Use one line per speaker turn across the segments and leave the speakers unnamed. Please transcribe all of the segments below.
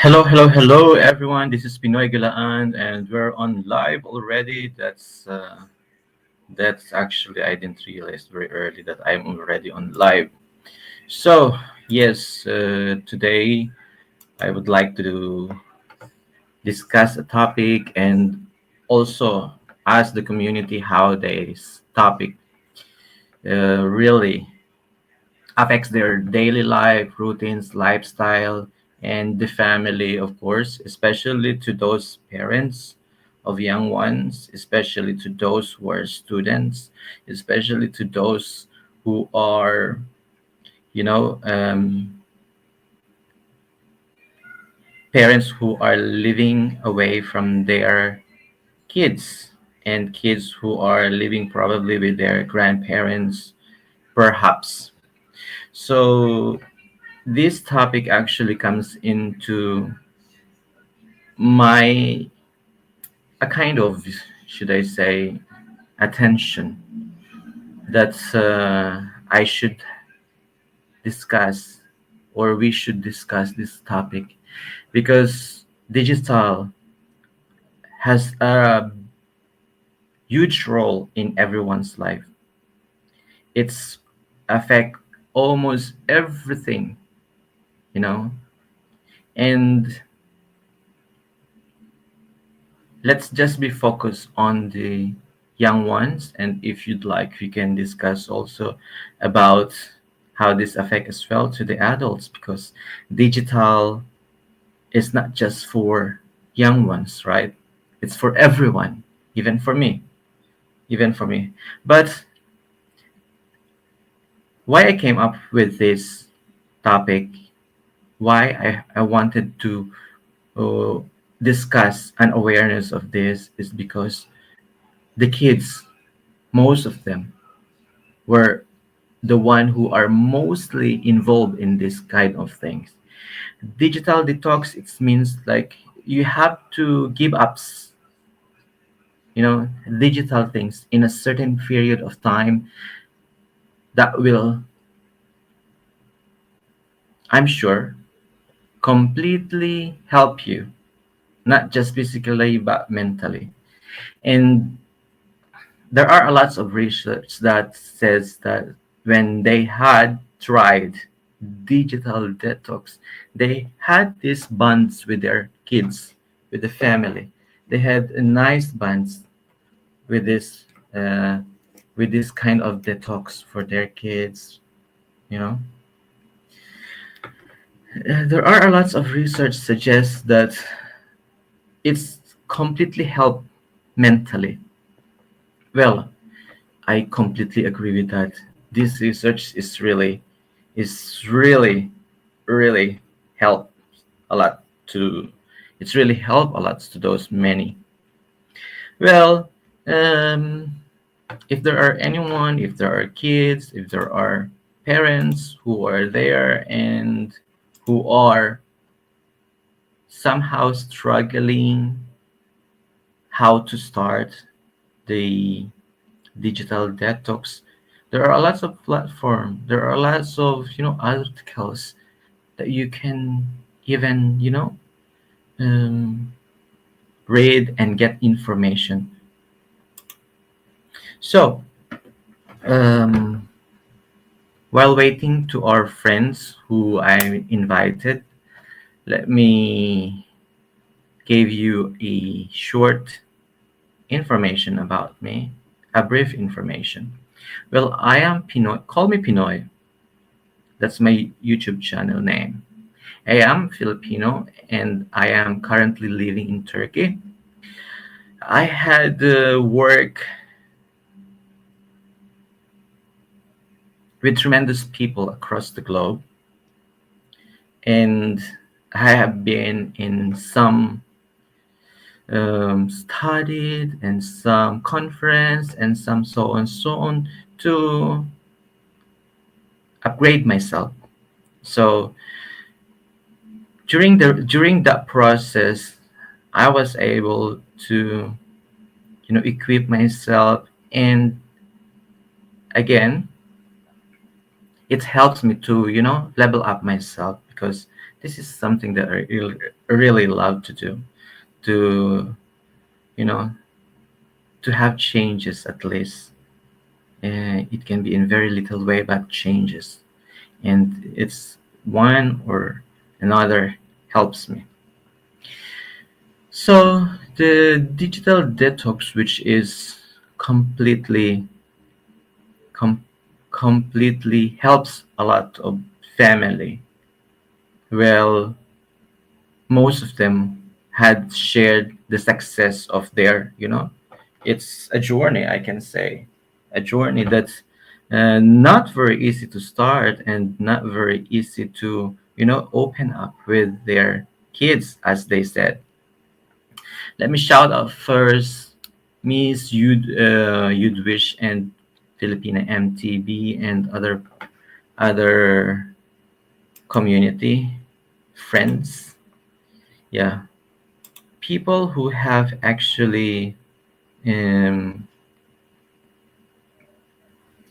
Hello, everyone. This is Pinoy Galaan, and we're on live already. That's actually I didn't realize very early that I'm already on live. So yes, today I would like to discuss a topic and also ask the community how this topic really affects their daily life, routines, lifestyle, and the family, of course, especially to those parents of young ones, especially to those who are students, especially to those who are, you know, parents who are living away from their kids and kids who are living probably with their grandparents, perhaps. So this topic actually comes into my a kind of, should I say, attention that I should discuss, or we should discuss this topic, because digital has a huge role in everyone's life. It's affect almost everything, you know and let's just be focused on the young ones, and if you'd like we can discuss also about how this affect as well to the adults, because digital is not just for young ones, right? It's for everyone, even for me, even for me. But why I came up with this topic, why I wanted to uh, discuss an awareness of this, is because the kids, most of them, were the one who are mostly involved in this kind of things. Digital detox, it means like you have to give up digital things in a certain period of time that will, I'm sure, completely help you, not just physically but mentally. And there are a lots of research that says that when they had tried digital detox, they had these bonds with their kids, with the family. They had a nice bonds with uh, this kind of detox for their kids. You know, there are a lots of research suggests that it's completely help mentally. Well, I completely agree with that. This research is really really help a lot to it's really help a lot to those many. Well, um, if there are anyone, if there are kids, if there are parents who are there and who are somehow struggling how to start the digital detox, there are lots of platform, there are lots of articles that you can even um, read and get information. So um, while waiting to our friends who I invited, let me give you a short information about me, a brief information. Well, I am Pinoy. Call me Pinoy. That's my YouTube channel name. I am Filipino and I am currently living in Turkey. I had work with tremendous people across the globe, and I have been in some studied and some conference and some so on to upgrade myself. So during that process, I was able to equip myself, and again it helps me to level up myself, because this is something that I really love to do. To, you know, to have changes at least. It can be in very little way, but changes, and it's one or another helps me. So the digital detox, which is completely com- completely helps a lot of family. Well, most of them had shared the success of their, it's a journey, I can say, a journey that's not very easy to start and not very easy to, open up with their kids, as they said. Let me shout out first Miss Yudwish and Filipina MTB and other community friends. Yeah, people who have actually um,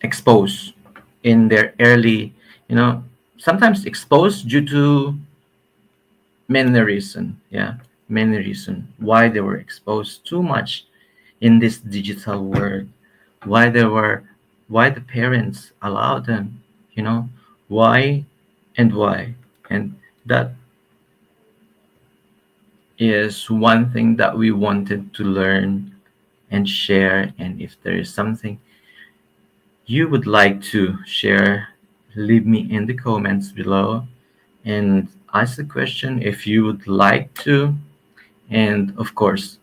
exposed in their early, you know, sometimes exposed due to many reason. Yeah, many reason why they were exposed too much in this digital world, why they were, why the parents allowed them, you know, why and why. And that is one thing that we wanted to learn and share. And if there is something you would like to share, leave me in the comments below and ask the question if you would like to. And of course,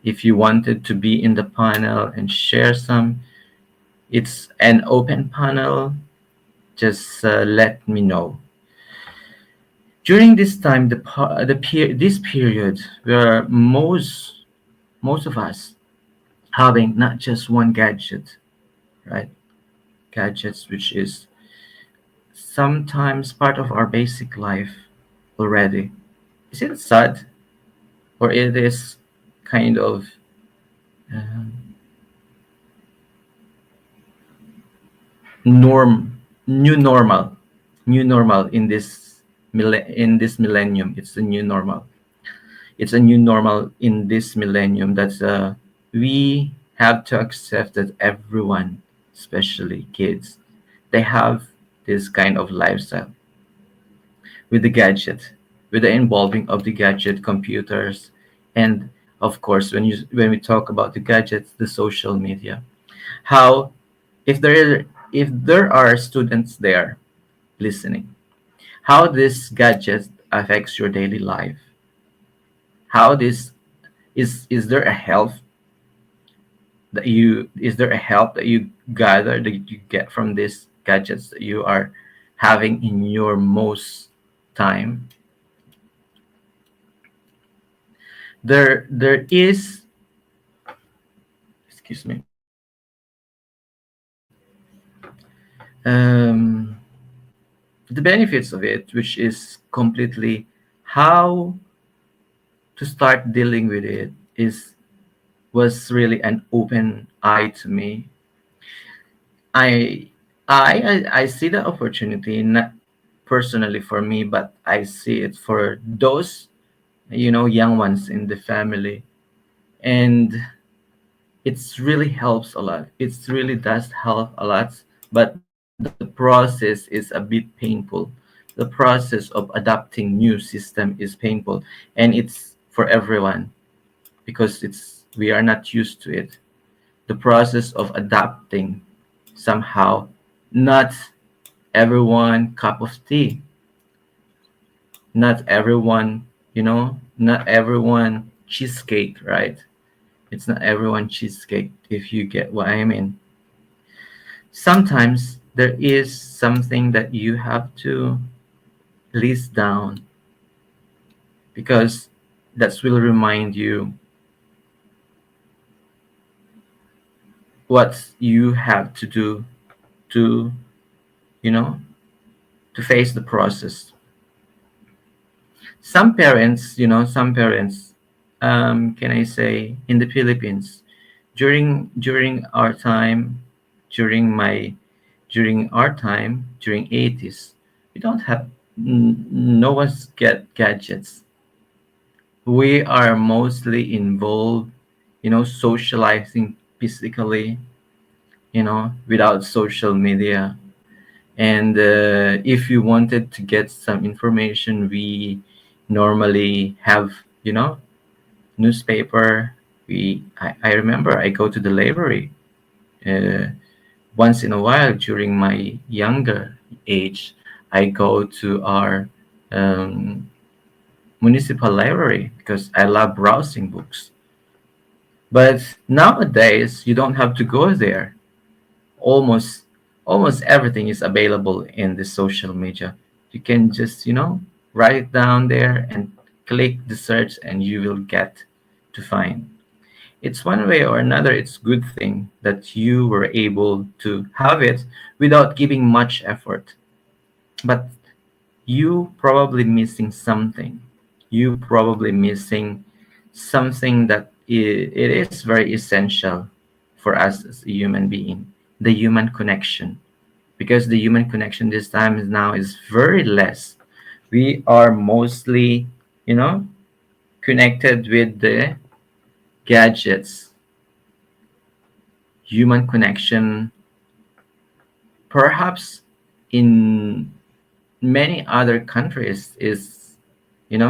if you wanted to be in the panel and share some, it's an open panel. Just let me know. During this time, this period, where most of us having not just one gadget, right? Gadgets, which is sometimes part of our basic life already. Is it sad, or it is kind of um, norm, new normal, new normal in this millennium? It's a new normal. It's a new normal in this millennium that we have to accept that everyone, especially kids, they have this kind of lifestyle with the gadget, with the involving of the gadget, computers, and of course, when we talk about the gadgets, the social media. How, if there are students there listening, how this gadget affects your daily life? How this is there a help that you gather, that you get from these gadgets that you are having in your most time? There is, excuse me, um the benefits of it, which is completely how to start dealing with it, is was really an open eye to me. I see the opportunity, not personally for me, but I see it for those, young ones in the family. And it's really helps a lot. It's really does help a lot, but the process is a bit painful. The process of adapting new system is painful, and it's for everyone because it's we are not used to it. The process of adapting somehow, not everyone cup of tea, not everyone, not everyone cheesecake, right? It's not everyone cheesecake, if you get what I mean. Sometimes there is something that you have to list down because that will remind you what you have to do to, you know, to face the process. Some parents, can I say, in the Philippines, during our time, during my during our time, during 80s, we don't have. no one's get gadgets. We are mostly involved, socializing physically, without social media. And if you wanted to get some information, we normally have, newspaper. I remember I go to the library uh, once in a while during my younger age. I go to our um, municipal library because I love browsing books. But nowadays, you don't have to go there. Almost, almost everything is available in the social media. You can just, write it down there and click the search, and you will get to find. It's one way or another. It's good thing that you were able to have it without giving much effort. But you probably missing something. You probably missing something that it is very essential for us as a human being, the human connection. Because the human connection this time is now is very less. We are mostly, you know, connected with the gadgets. Human connection, perhaps in many other countries is,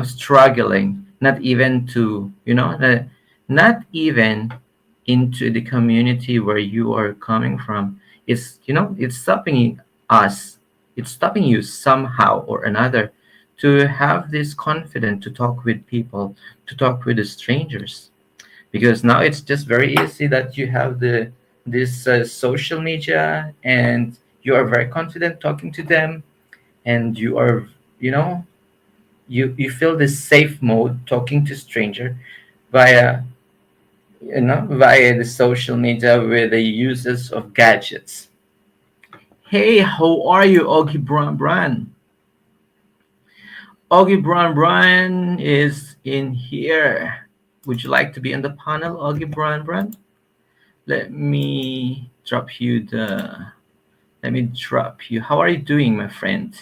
struggling, not even to, not even into the community where you are coming from. It's, it's stopping us, it's stopping you somehow or another to have this confidence to talk with people, to talk with the strangers, because now it's just very easy that you have this social media, and you are very confident talking to them, and you are, you know you feel this safe mode talking to stranger via, via the social media with the uses of gadgets. Hey, how are you, Augie Bran? Augie Bran is in here. Would you like to be on the panel, Augie Bran? let me drop you the Let me drop you. How are you doing, my friend?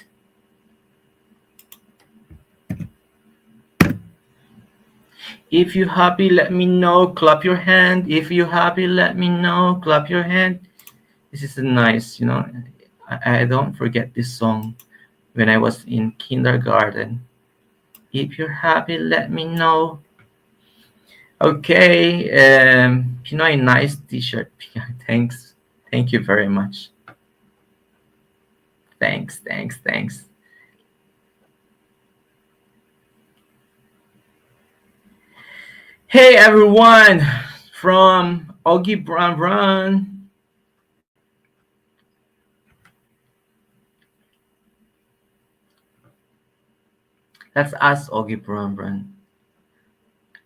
If you happy, let me know. Clap your hand. If you happy, let me know. Clap your hand. This is a nice, I don't forget this song when I was in kindergarten. If you're happy, let me know. Okay, Pinoy, nice T-shirt. Thanks, thank you very much. Thanks. Hey everyone, from Augie Bran. That's us, Augie Bran.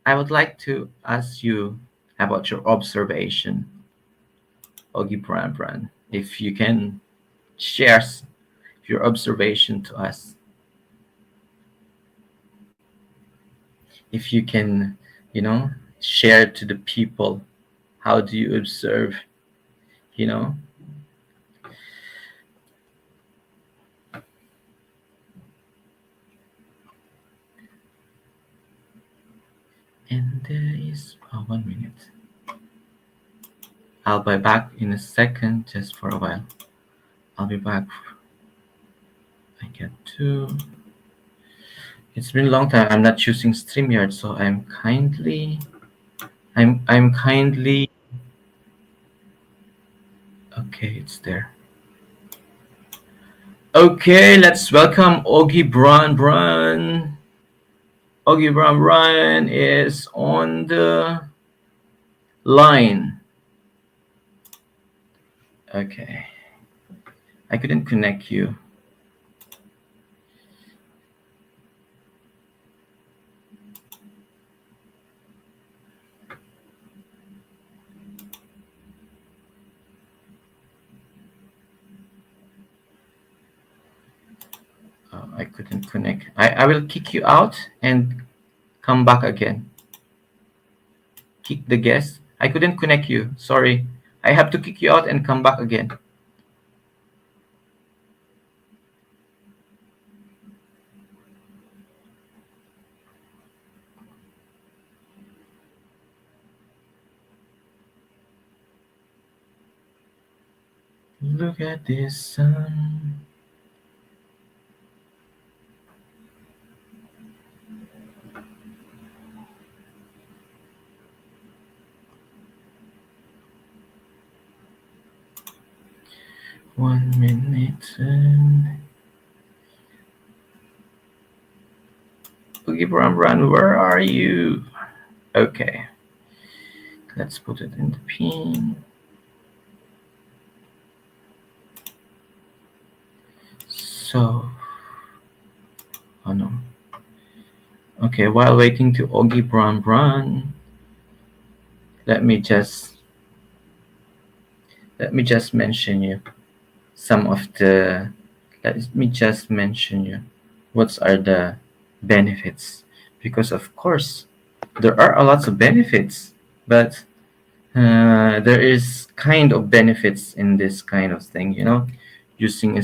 I would like to ask you about your observation, Augie Bran. If you can share your observation to us, if you can, you know, share to the people, how do you observe, you know? And there is 1 minute. I'll be back in a second, just for a while. I'll be back. I get to. It's been a long time. I'm not using StreamYard, so I'm kindly. Okay, it's there. Okay, let's welcome Augie Bran. Augie Bran is on the line. Okay. I couldn't connect you. I couldn't connect. I will kick you out and come back again. Kick the guest. I couldn't connect you. Sorry. I have to kick you out and come back again. Look at this sun. 1 minute. Boogie Brown Run, where are you? Okay, let's put it in the pin. So, oh no. Okay, while waiting to Oggy Brown Run, let me just let me just mention you some of the let me just mention you what are the benefits, because of course there are a lots of benefits, but there is kind of benefits in this kind of thing, using a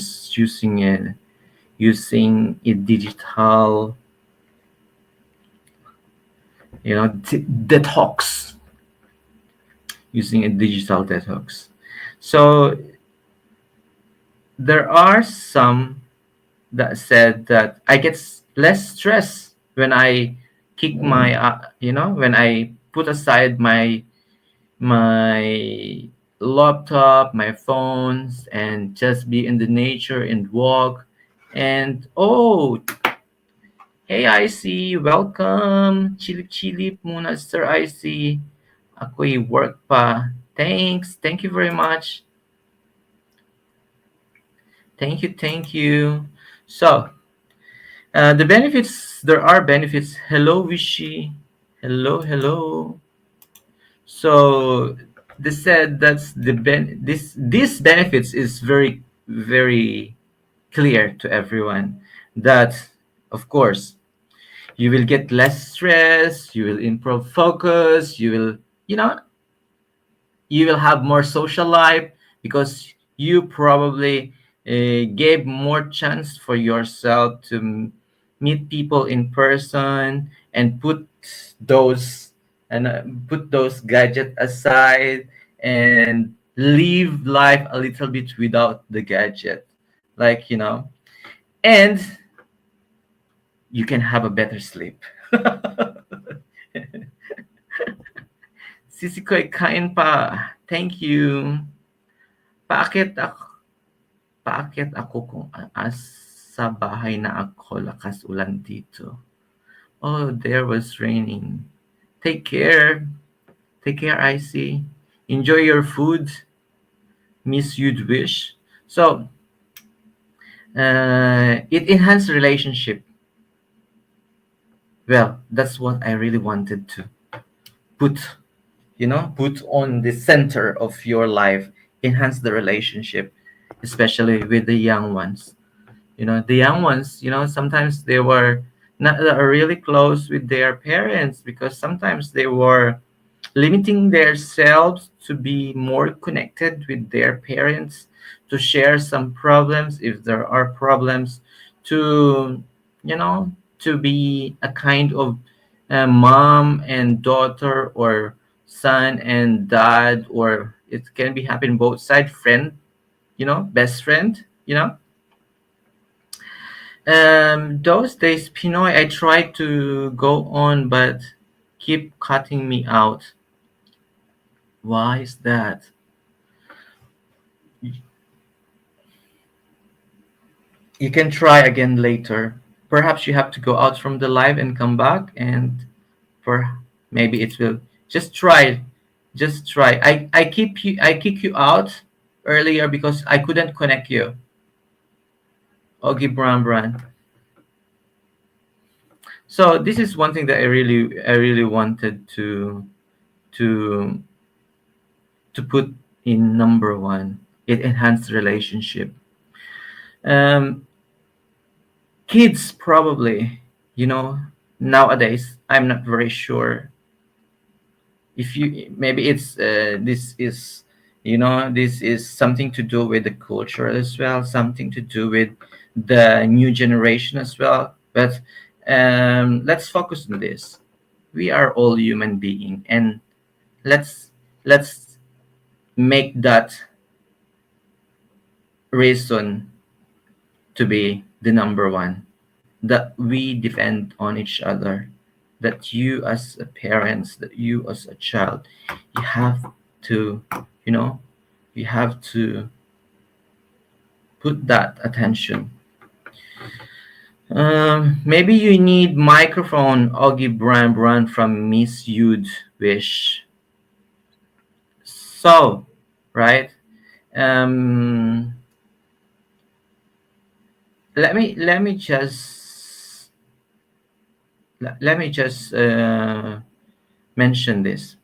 digital, detox, using a digital detox. So there are some that said that I get less stress when I kick my when I put aside my laptop, my phones, and just be in the nature and walk. And oh, hey IC, welcome. Chilip-chilip muna, Sir IC. Ako'y work pa. Thanks. Thank you very much. Thank you. Thank you. So, the benefits, there are benefits. Hello, Vishy. Hello, hello. So they said that's this benefits is very very clear to everyone, that of course you will get less stress, you will improve focus, you know you will have more social life, because you probably gave more chance for yourself to meet people in person, and those put those gadgets aside, and live life a little bit without the gadget, like, and you can have a better sleep. Sisi ko'y kain pa. Thank you. Paakit ako, paakit ako kung sa bahay na ako, lakas ulan dito. Oh, there was raining. Take care. Take care, IC. Enjoy your food. Miss you'd wish. So, it enhanced relationship. Well, that's what I really wanted to put, put on the center of your life. Enhance the relationship, especially with the young ones. The young ones, sometimes they were not really close with their parents, because sometimes they were limiting themselves to be more connected with their parents, to share some problems if there are problems, to you know to be a kind of mom and daughter, or son and dad, or it can be happen both side, friend, best friend. Those days, Pinoy, I tried to go on, but keep cutting me out. Why is that? You can try again later. Perhaps you have to go out from the live and come back, and for maybe it will just try. Just try. I kick you out earlier because I couldn't connect you. Ogie Bran. So this is one thing that I really wanted to to put in number one. It enhanced relationship. Um, Kids probably, nowadays, I'm not very sure if you maybe it's this is something to do with the culture as well, something to do with the new generation as well. But let's focus on this. We are all human being, and let's make that reason to be the number one, that we depend on each other, that you as a parents, that you as a child, you have to, you know, you have to put that attention. Maybe you need microphone, Augie Brand from Miss You'd Wish. So, right? Um, let me just mention this.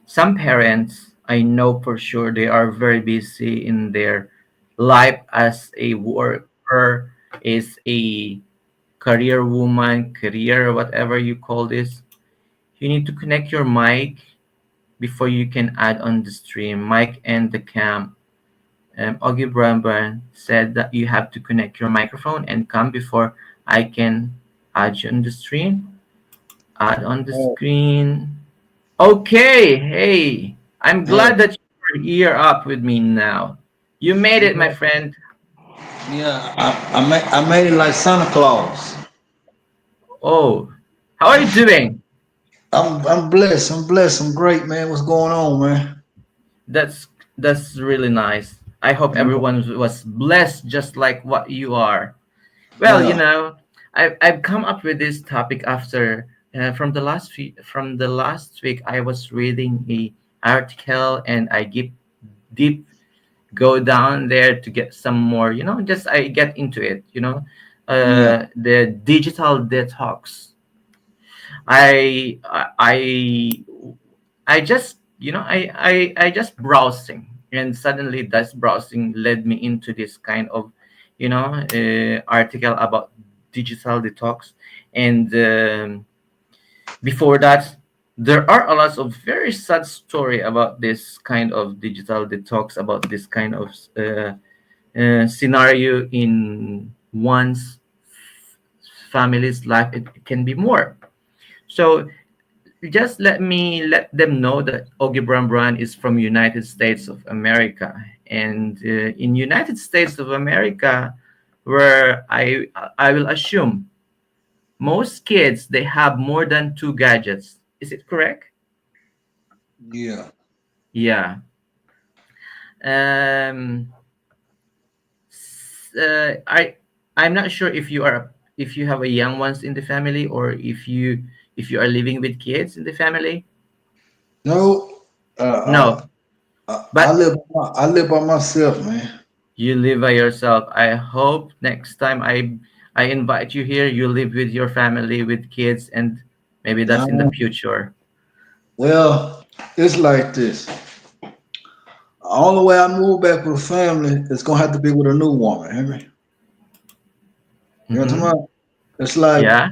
Some parents, I know for sure, they are very busy in their life as a worker, is a career woman, career whatever you call this. You need to connect your mic before you can add on the stream. Mic and the cam. Augie Bramban said that you have to connect your microphone and cam before I can add you on the stream. Add on the
Oh,
screen. Okay, hey, I'm
yeah,
glad that you're here up with me now. You made it, my
yeah,
friend.
yeah. I made it like Santa Claus.
Oh, how are you doing?
I'm blessed. I'm blessed. I'm great, man. What's going on, man?
That's that's really nice. I hope
Yeah,
everyone was blessed just like what you are. Well,
yeah,
I've come up with this topic after from the last week I was reading a article and I get deep go down there to get some more, just I get into it,
yeah,
the digital detox. I i i just I just browsing, and suddenly that browsing led me into this kind of article about digital detox. And before that, there are a lot of very sad story about this kind of digital detox, about this kind of scenario in one's family's life. It can be more. So just let them know that Ogie Brand is from United States of America, and in United States of America, where I will assume most kids they have more than two gadgets. Is it correct?
yeah.
Yeah. Um. I'm not sure if you have a young ones in the family, or if you are living with kids in the family.
No,
No,
I
but
live by myself, man.
you live by yourself. I hope next time I invite you here, you live with your family, with kids, and maybe that's in the
Uh,
future.
well, it's like this. The only way I move back with a family is gonna have to be with a new woman. Hear me? You know what I'm
Mm-hmm.
talking about? It's like
Yeah,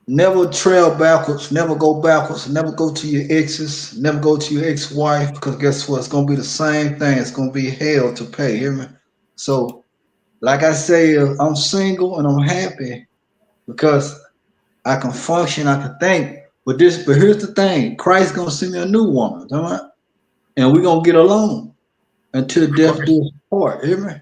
never trail backwards, never go backwards, never go to your exes, never go to your ex-wife, because guess what? It's gonna be the same thing. It's gonna be hell to pay. Hear me? So, like I say, I'm single and I'm happy because I can function, I can think. But here's the thing: Christ gonna send me a new woman, all right? And we're gonna get along until
of
death
course.
do us part. Hear me?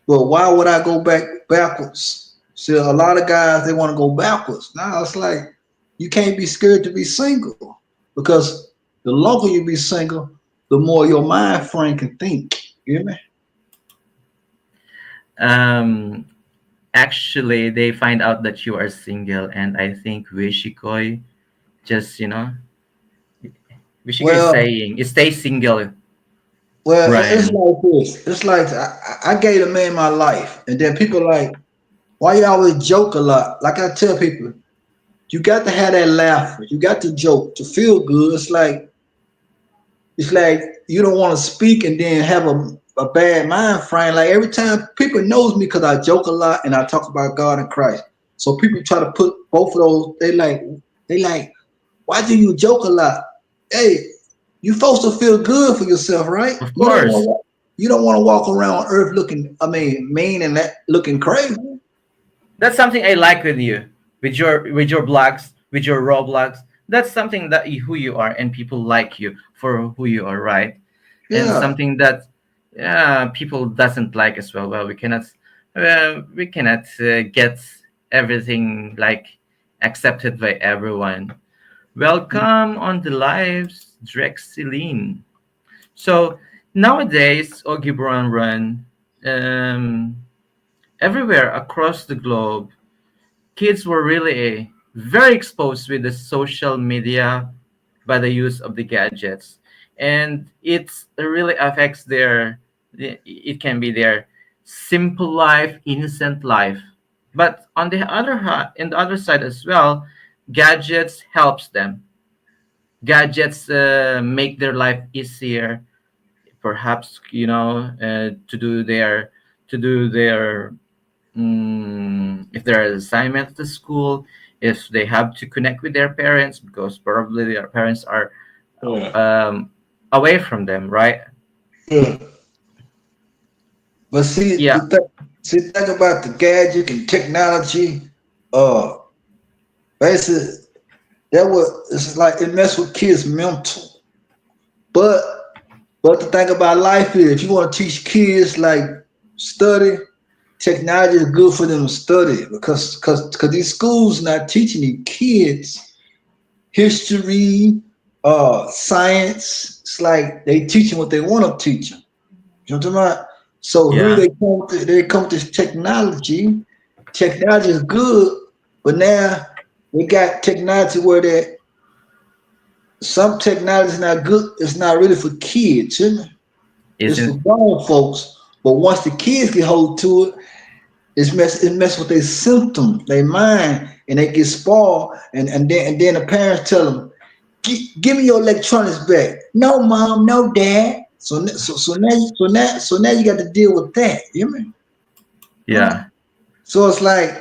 But why would I go backwards? See, a lot of guys they want to go backwards. Now it's like you can't be scared to be single because the longer you be single, the more your mind frame can think. You hear me?
Um, Actually, they find out that you are single, and I think Wishikoy just Wishikoy is
Well,
saying, "Stay single,
it's
Brian."
like this. It's like I gave a man my life, and then people like, why you always joke a lot? Like I tell people, you got to have that laughter. You got to joke to feel good. It's like you don't want to speak and then have a bad mind frame. Like every time people knows me because I joke a lot and I talk about God and Christ. So people try to put both of those. They like, why do you joke a lot? Hey, you supposed to feel good for yourself, right?
Of
You don't
course,
want you don't want to walk around Earth looking, I mean, mean and that looking crazy.
that's something I like with you, with your blogs, with your raw blogs. That's something that who you are, and people like you for who you are, right? And
Yeah,
something that people doesn't like as well. Well, we cannot get everything like accepted by everyone. Welcome on the lives, Drexeline. So nowadays, Ogibron run um, everywhere across the globe. Kids were really very exposed with the social media by the use of the gadgets, and it really affects their. It can be their simple life, innocent life. But on the other hand, in the other side as well, gadgets helps them. Gadgets make their life easier, perhaps to do their if there are assignments at the school, if they have to connect with their parents because probably their parents are
Yeah.
um, away from them, right?
Yeah. But see
Yeah.
see the thing about the gadget and technology, uh basically that was it's like it mess with kids' mental. But the thing about life is if you want to teach kids like study, technology is good for them to study because these schools not teaching these kids history, science. It's like they teaching what they want to teach them. You know what I'm talking about? So here
Yeah.
they come with this technology. Technology is good, but now we got technology where that some technology is not good. It's not really for kids. You know? It's for
Isn't.
grown folks. But once the kids get hold to it, it mess with their symptom, their mind, and they get spoiled. And then the parents tell them, Give me your electronics back." No, mom, no, dad. So now you got to deal with that. You hear me? Huh?
Yeah.
So it's like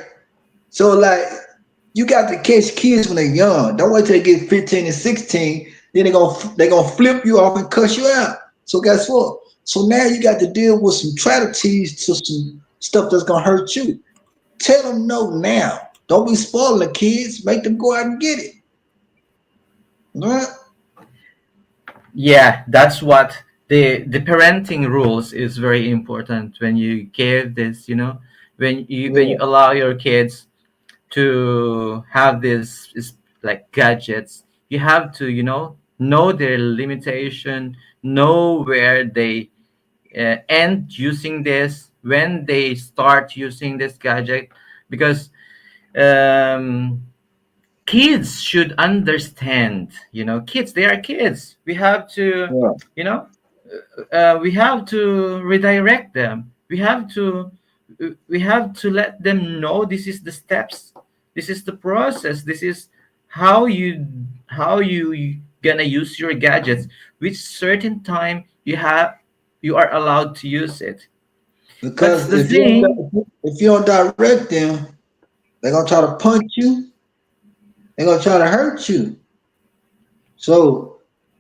you got to catch kids when they're young. Don't wait till they get 15 and 16. Then they gonna flip you off and cuss you out. So guess what? So now you got to deal with some strategies to some stuff that's gonna hurt you. Tell them no now. Don't be spoiling the kids. Make them go out and get it. Right?
Yeah, that's what the parenting rules is very important when you give this, when you
Yeah.
allow your kids to have this is like gadgets. You have to know their limitation, know where they end using this, when they start using this gadget, because um, kids should understand. Kids, they are kids. We have to
Yeah.
you know we have to redirect them. We have to let them know this is the steps, this is the process, this is how you gonna use your gadgets, which certain time you are allowed to use it. But
Because
the thing.
if you don't direct them, they're gonna try to punch you. They're gonna try to hurt you. So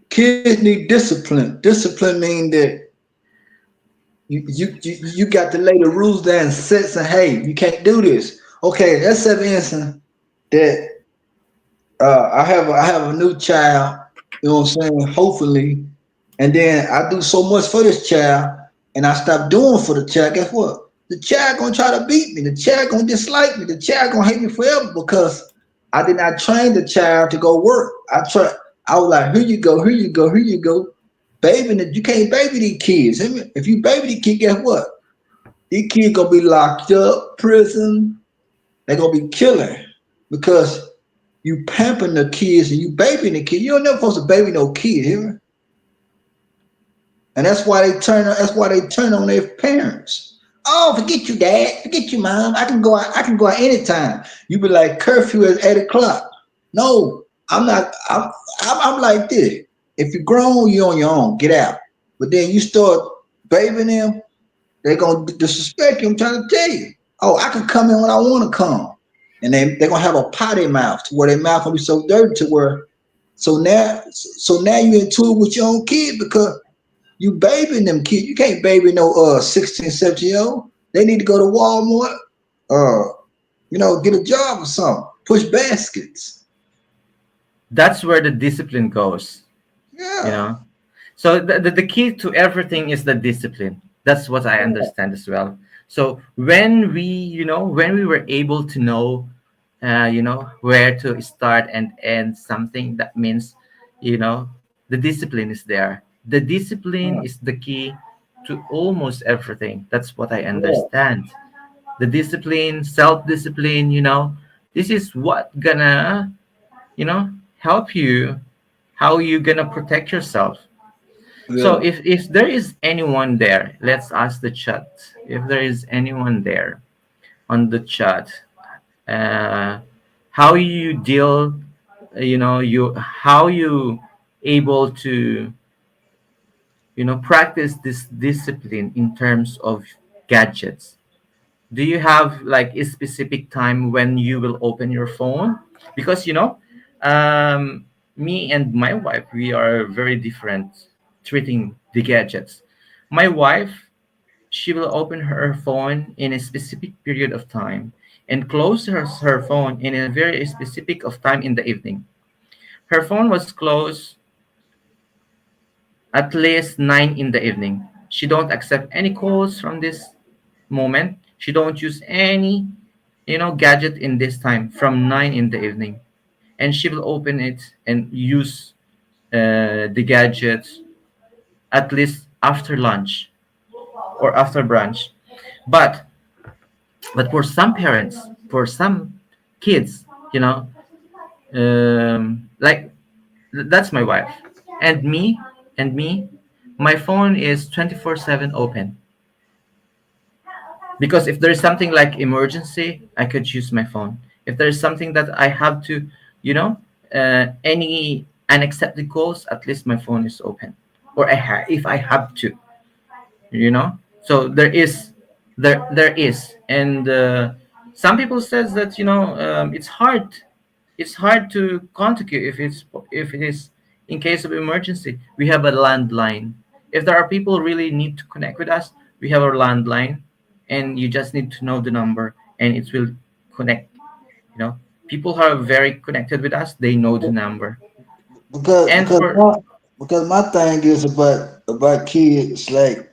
kids need discipline. Discipline means that you got to lay the rules down and set and hey, you can't do this. Okay, let's say for instance that I have a new child, you know what I'm saying, hopefully, and then I do so much for this child and I stop doing for the child, guess what? The child gonna try to beat me, the child gonna dislike me, the child gonna hate me forever because I did not train the child to go work. I was like, here you go, here you go, here you go. Baby, you can't baby these kids. If you baby these kids, guess what? These kids gonna be locked up, prison, they're gonna be killing because you pampering the kids and you babying the kid. You're never supposed to baby no kid, hear me? And that's why they turn. That's why they turn on their parents. Oh, forget you, dad. Forget you, mom. I can go out. I can go out anytime. You be like curfew at 8 o'clock. No, I'm not. I'm like this. If you're grown, you're on your own. Get out. But then you start babying them, they gonna disrespect you. I'm trying to tell you. Oh, I can come in when I want to come, and they're gonna have a potty mouth to where their mouth gonna be so dirty to where. So now you into it with your own kid because you babying them kids. You can't baby no 16, 17 year old. They need to go to Walmart, uh, get a job or something. Push baskets.
That's where the discipline goes. you
Yeah.
know So the key to everything is the discipline. That's what I understand as well. So when we were able to know, where to start and end something, that means, the discipline is there. The discipline
Yeah,
is the key to almost everything. That's what I
yeah,
understand. The discipline, self-discipline, this is what gonna, help you, how you gonna protect yourself. So
yeah.
if there is anyone there, let's ask the chat. If there is anyone there on the chat, uh, how you deal, you how you able to, practice this discipline in terms of gadgets. Do you have like a specific time when you will open your phone? Because um, me and my wife, we are very different treating the gadgets. My wife, she will open her phone in a specific period of time and close her phone in a very specific of time in the evening. Her phone was closed at least 9 in the evening. She don't accept any calls from this moment. She don't use any, gadget in this time from 9 in the evening. And she will open it and use the gadgets at least after lunch or after brunch. But for some parents, for some kids, like that's my wife and me, my phone is 24/7 open, because if there's something like emergency, I could use my phone. If there's something that I have to, any unaccepted calls, at least my phone is open, or if I have to, so there is. And some people says that, it's hard to contact you if it is in case of emergency. We have a landline. If there are people really need to connect with us, we have our landline, and you just need to know the number and it will connect. People who are very connected with us, they know the number.
Because
And
because
for
my because my thing is about kids. Like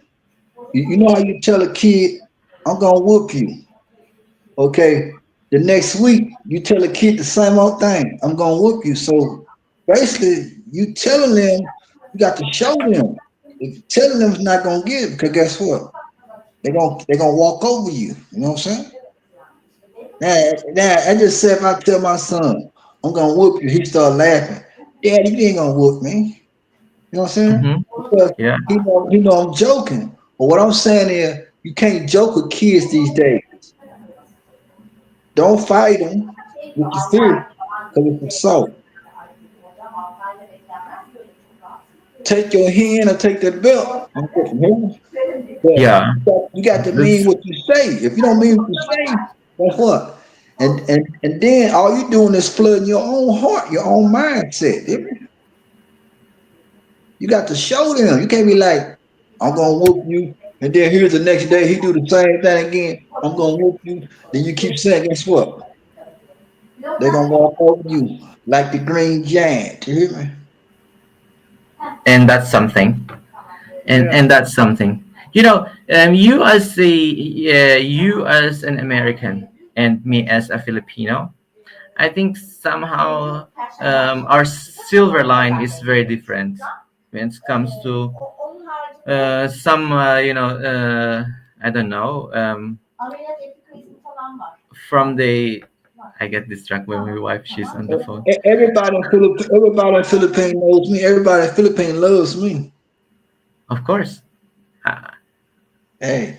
you know how you tell a kid, "I'm gonna whoop you." Okay, the next week you tell a kid the same old thing. "I'm gonna whoop you." So basically, you telling them you got to show them. If you telling them it's not gonna get it, because guess what? They're gonna walk over you. You know what I'm saying? Now I just said if I tell my son I'm gonna whoop you, he start laughing. Daddy, you ain't gonna whoop me. You know what I'm saying?
mhm,
Because
yeah,
he know I'm joking. But what I'm saying is, you can't joke with kids these days. Don't fight them with your fear, because it's assault. Take your hand or take that belt. I'm from here. But
yeah,
you got to mean
that's
what you say. If you don't mean what you say, guess what? And then all you doing is flooding your own heart, your own mindset. You got to show them. You can't be like, I'm gonna whoop you, and then here's the next day he do the same thing again. I'm gonna whoop you. Then you keep saying, guess what? They're gonna walk over you like the green giant. You hear me?
and that's something. and
Yeah.
and that's something. You as an American and me as a Filipino, I think somehow our silver line is very different when it comes to some I don't know, from the I get distracted when my wife, she's on the phone.
Everybody in Philippines knows me. Everybody in Philippines loves me.
Of course. uh,
Hey,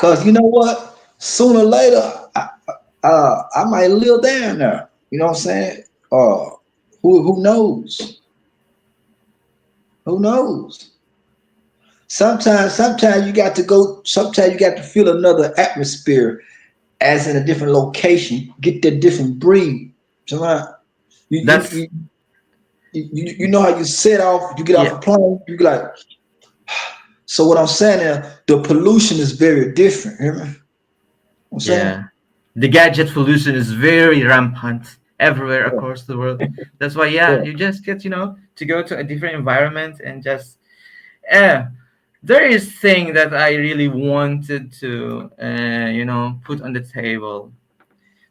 cause you know what? Sooner or later, I might live down there. You know what I'm saying? Uh, who knows? Who knows? Sometimes you got to go. Sometimes you got to feel another atmosphere, as in a different location. Get that different breed. Sometimes you you
that's
you, you know how you set off. You get off
yeah,
a plane. You be like. So what I'm saying is the pollution is very different. Hear me? I'm saying.
yeah. The gadget pollution is very rampant everywhere
Yeah,
across the world. That's why, yeah,
yeah,
you just get, to go to a different environment and just, Yeah, there is thing that I really wanted to, put on the table,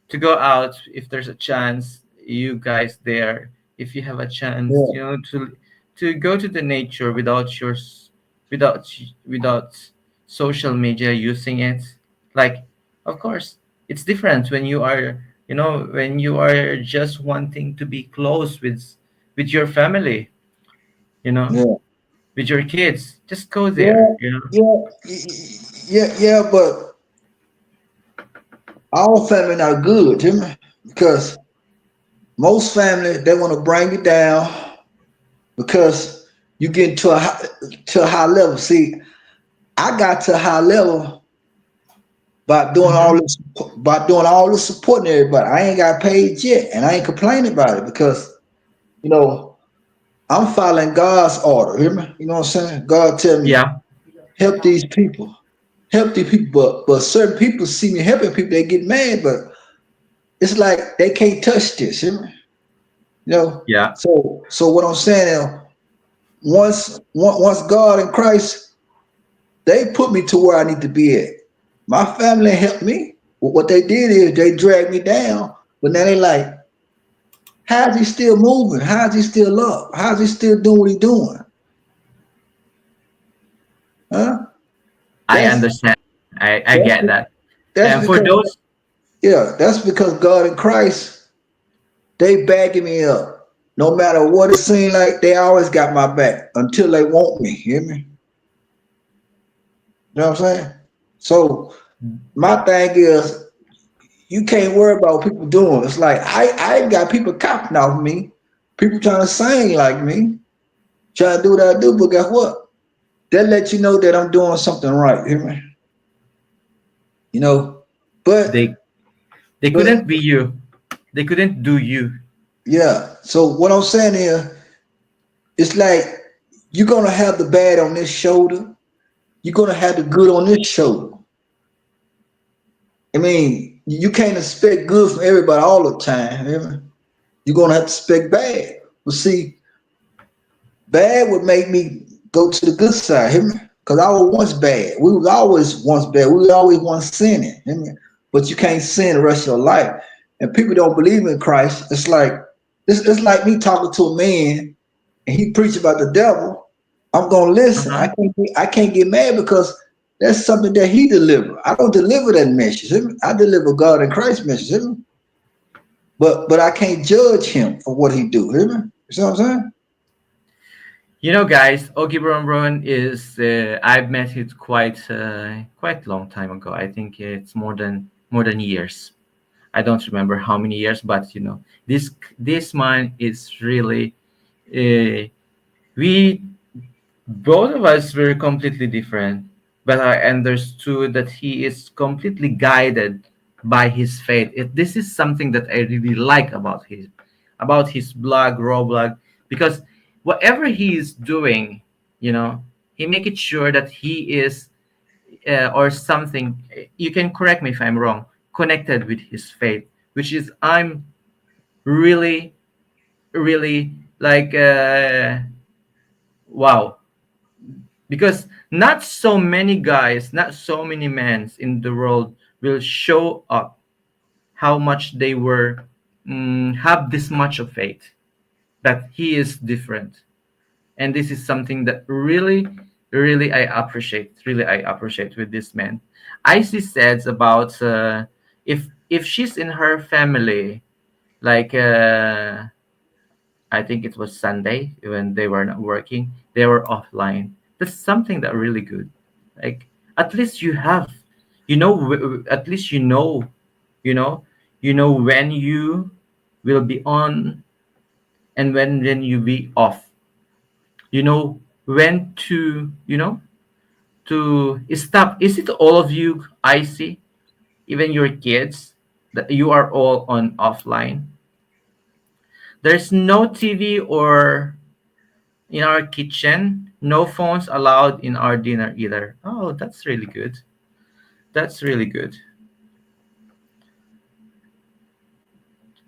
to go out if there's a chance. You guys there, if you have a chance,
Yeah,
to go to the nature without without without social media using it. Like, of course, it's different when you are, when you are just wanting to be close with your family, you know
yeah,
with your kids. Just go there,
yeah, yeah. But all family not good, Jimmy, because most family they want to bring you down because you get to a high level. See, I got to a high level by doing
Mm-hmm.
all this supporting everybody. I ain't got paid yet, and I ain't complaining about it because you know I'm following God's order. Hear me? You know what I'm saying? God tell me
Yeah,
help these people, help these people. But certain people see me helping people, they get mad. But it's like they can't touch this. Hear me? You know.
yeah,
So what I'm saying is, once God in Christ, they put me to where I need to be at. My family helped me. What they did is they dragged me down. But now they like, how's he still moving? How's he still up? How's he still doing what he doing? Huh?
I
That's
understand. I
that's
get that.
that's
And for
because
those,
that's because God in Christ, they backing me up. No matter what it seems like, they always got my back until they want me. Hear me? You know what I'm saying? So my thing is, you can't worry about what people doing. It's like I ain't got people copying off me. People trying to sing like me, trying to do what I do, but guess what? That let you know that I'm doing something right. Hear me? You know, but
they they
but
couldn't be you. They couldn't do you.
yeah. So what I'm saying is, it's like you're gonna have the bad on this shoulder. You're gonna have the good on this shoulder. I mean, you can't expect good from everybody all the time. Hear me? You're gonna have to expect bad. But see, bad would make me go to the good side. Hear me? Because I was once bad. We was always once bad. We was always once sinning. Hear me? But you can't sin the rest of your life. And people don't believe in Christ. It's like me talking to a man and he preach about the devil. I'm gonna listen.
Uh-huh.
I can't get mad because that's something that he delivered. I don't deliver that message. Hear me? I deliver God and Christ message. Hear me? But I can't judge him for what he do. Hear me? You see what I'm saying?
Guys, Ogi Bron is, I've met it quite long time ago. I think it's more than years. I don't remember how many years, but this man is really, uh, we both of us were completely different, but I understood that he is completely guided by his faith. This is something that I really like about his blog, raw blog, because whatever he is doing, he make it sure that he is, or something. You can correct me if I'm wrong. Connected with his faith, which is I'm really, really like, wow, because not so many guys, not so many men in the world will show up how much they were, have this much of faith that he is different. And this is something that really, really I appreciate with this man. Icy says about, if she's in her family, like, I think it was Sunday when they were not working. They were offline. That's something that really good. Like, at least you have, at least you know, when you will be on and when you be off. You know when to stop. Is it all of you? I see, even your kids, that you are all on offline. There's no TV or in our kitchen. No phones allowed in our dinner either. Oh, that's really good. That's really good.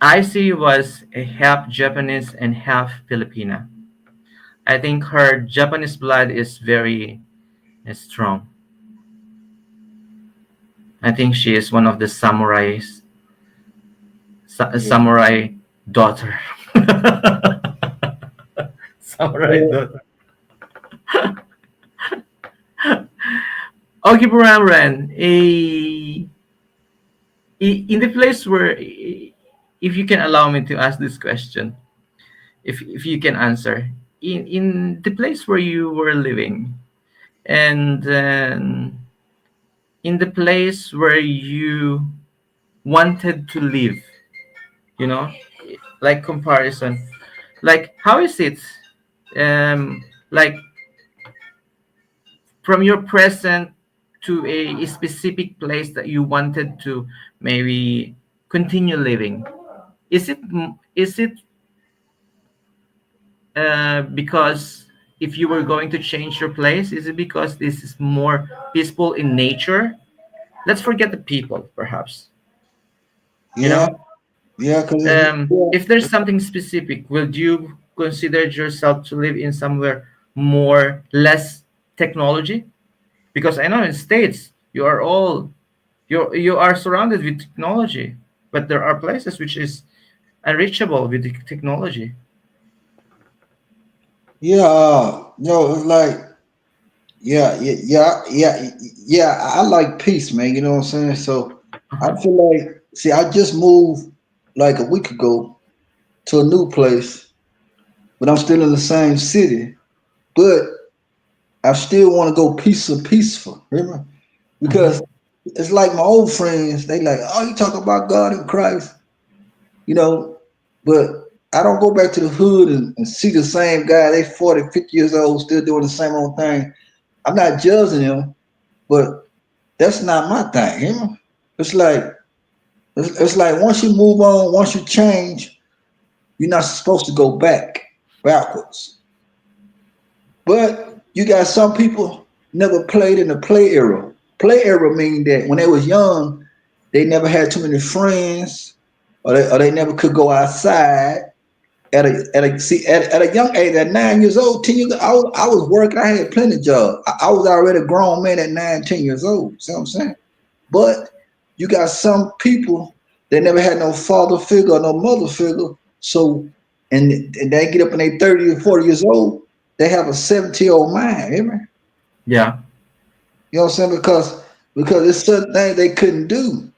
Icy was a half Japanese and half Filipina. I think her Japanese blood is very strong. I think she is one of the samurais,
Yeah.
samurai daughter. Samurai
Yeah.
daughter. Okay, Bramran, in the place where, if you can allow me to ask this question, if you can answer, in the place where you were living, and then in the place where you wanted to live, you know, like comparison, like how is it, like from your present to a specific place that you wanted to maybe continue living, is it because if you were going to change your place, is it because this is more peaceful in nature? Let's forget the people, perhaps. You
Yeah.
know,
Yeah. Cause yeah.
if there's something specific, would you consider yourself to live in somewhere more less technology? Because I know in states you are surrounded with technology, but there are places which is unreachable with the technology.
Yeah. It's like yeah. I like peace, man. You know what I'm saying? So I
Uh-huh.
feel like, see, I just moved like a week ago to a new place, but I'm still in the same city. But I still want to go peaceful. Remember?
Uh-huh.
Because it's like my old friends. They like, oh, you talk about God and Christ, you know. But I don't go back to the hood and see the same guy. They 40, 50 years old, still doing the same old thing. I'm not judging them, but that's not my thing. You know? It's like it's like once you move on, once you change, you're not supposed to go backwards. But you got some people never played in the play era. Play era meaning that when they was young, they never had too many friends, or they never could go outside. At a young age, at 9 years old, 10 years old, I was working. I had plenty of jobs. I was already a grown man at 9, 10 years old. See what I'm saying? But you got some people that never had no father figure or no mother figure. So, and they get up in their 30 or 40 years old, they have a 70-year-old mind. Hear me?
Yeah.
You know what I'm saying? Because it's certain things they couldn't do.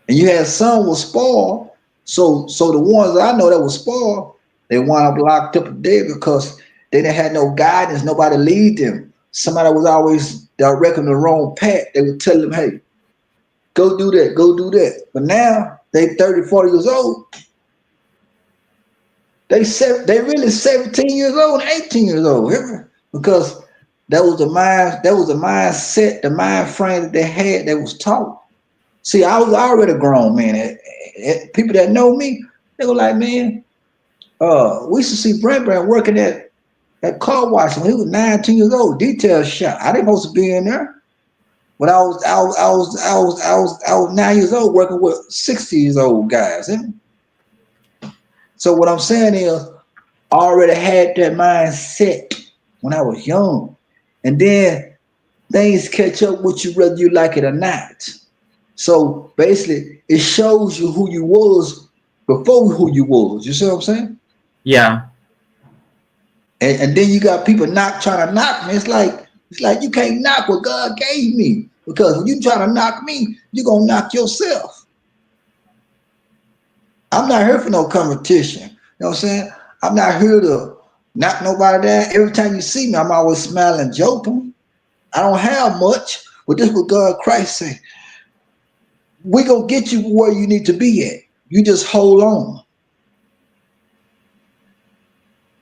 And you had some was spoiled. So the ones that I know that was spoiled, they wound up locked up dead because they didn't have no guidance, nobody lead them. Somebody was always directing the wrong path. They would tell them, hey, go do that, go do that. But now they 30, 40 years old. They really 17 years old and 18 years old. Because that was the mindset, the mind frame that they had that was taught. See, I was already a grown man. People that know me, they were like, man, we used to see Brand working at car wash when he was 19 years old, detail shop. I didn't supposed to be in there. When I was 9 years old working with 60 years old guys. So what I'm saying is, I already had that mindset when I was young, and then things catch up with you whether you like it or not. So basically, it shows you who you was before who you was. You see what I'm saying?
Yeah.
And then you got people not trying to knock me. It's like you can't knock what God gave me, because when you try to knock me, you're gonna knock yourself. I'm not here for no competition. You know what I'm saying? I'm not here to knock nobody down. Every time you see me, I'm always smiling, joking. I don't have much, but this is what God Christ say. We gonna get you where you need to be at. You just hold on.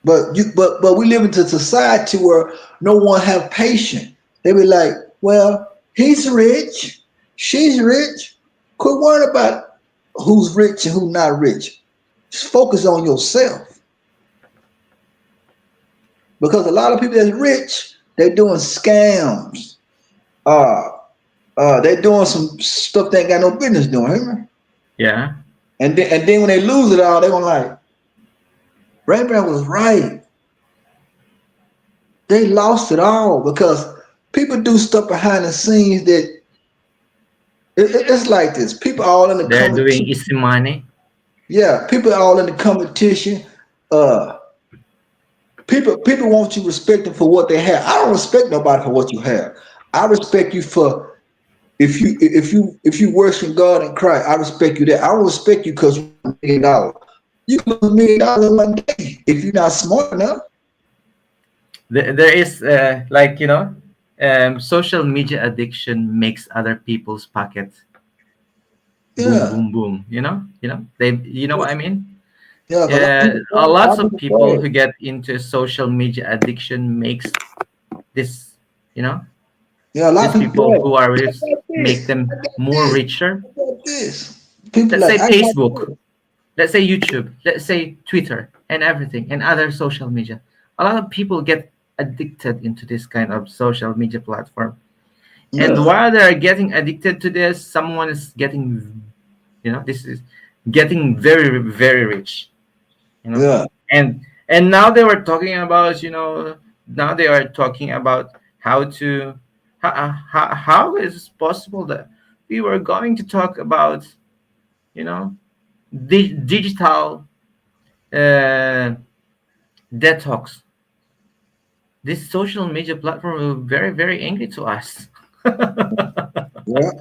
But we live into society where no one have patience. They be like, well, he's rich, she's rich. Quit worrying about who's rich and who's not rich. Just focus on yourself. Because a lot of people that's rich, they're doing scams. Uh they're doing some stuff they ain't got no business doing. Hear me?
Yeah.
And then when they lose it all, they're gonna like, Rembrandt was right. They lost it all because people do stuff behind the scenes that it's like this. People all in the
They're doing
competition.
easy money.
Yeah, people all in the competition. Uh, people want you respect them for what they have. I don't respect nobody for what you have. I respect you for if you worship God and Christ. I respect you there. I don't respect you because you got $1 million. You can lose $1 million in one day if you're not smart enough.
There is like social media addiction makes other people's pockets boom
Yeah,
boom boom. They, you know what I mean.
yeah. Cause
A
a lot
lots
of
of
people
people
bad.
who get into social media addiction makes this, you know
Yeah, a lot
these
of people
people
bad.
who are rich
I got
make
this. I
them
got
more
this.
richer.
I got this. People
Let's
like
say
I got
Facebook,
this.
let's say YouTube, let's say Twitter, and everything, and other social media. A lot of people get addicted into this kind of social media platform, and
Yeah,
while they're getting addicted to this, someone is getting, this is getting very very rich, you know
yeah,
and now they were talking about, now they are talking about how to, how is it possible that we were going to talk about, you know digital uh, detox. This social media platform were very very angry to us.
yeah.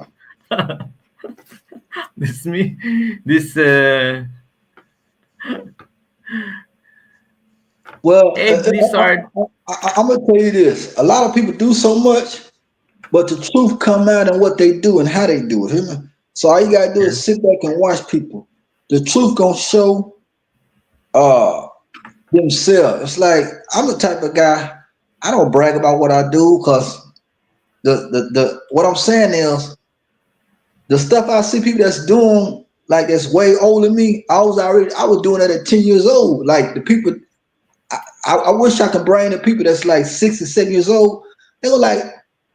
this me this
Well,
Hey Blizzard.
I'm gonna tell you this. A lot of people do so much, but the truth come out in what they do and how they do it. Hear me? So all you gotta do
Yeah.
is sit back and watch people. The truth gonna show uh themselves. It's like I'm the type of guy. I don't brag about what I do because the what I'm saying is the stuff I see people that's doing like that's way older than me. I was doing that at 10 years old. Like the people I wish I could bring the people that's like 6 or 7 years old. They were like,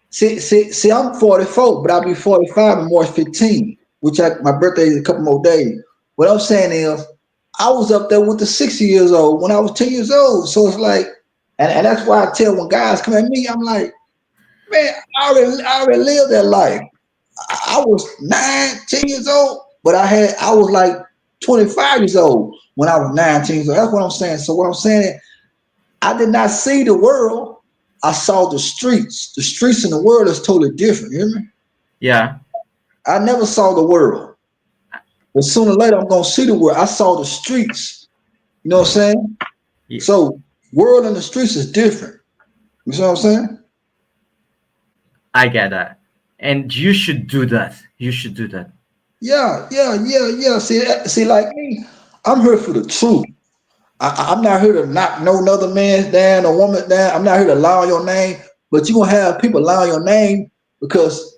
see, I'm 44, but I'll be 45 on March 15, my birthday is a couple more days. What I'm saying is, I was up there with the 60 years old when I was 10 years old. So it's like, and that's why I tell when guys come at me, I'm like, man, I already lived that life. I was 9, 10 years old, but I was like 25 years old when I was 19. So that's what I'm saying. So what I'm saying is, I did not see the world. I saw the streets. The streets in the world is totally different. You hear me?
Yeah.
I never saw the world. But sooner or later, I'm going to see the world. I saw the streets. You know what I'm saying?
Yeah,
So, world and the streets is different. You see what I'm saying?
I get that, and you should do that. You should do that.
Yeah, yeah, yeah, yeah. See, like me, I'm here for the truth. I'm not here to knock no other man down or woman down. I'm not here to lie on your name. But you're going to have people lie on your name because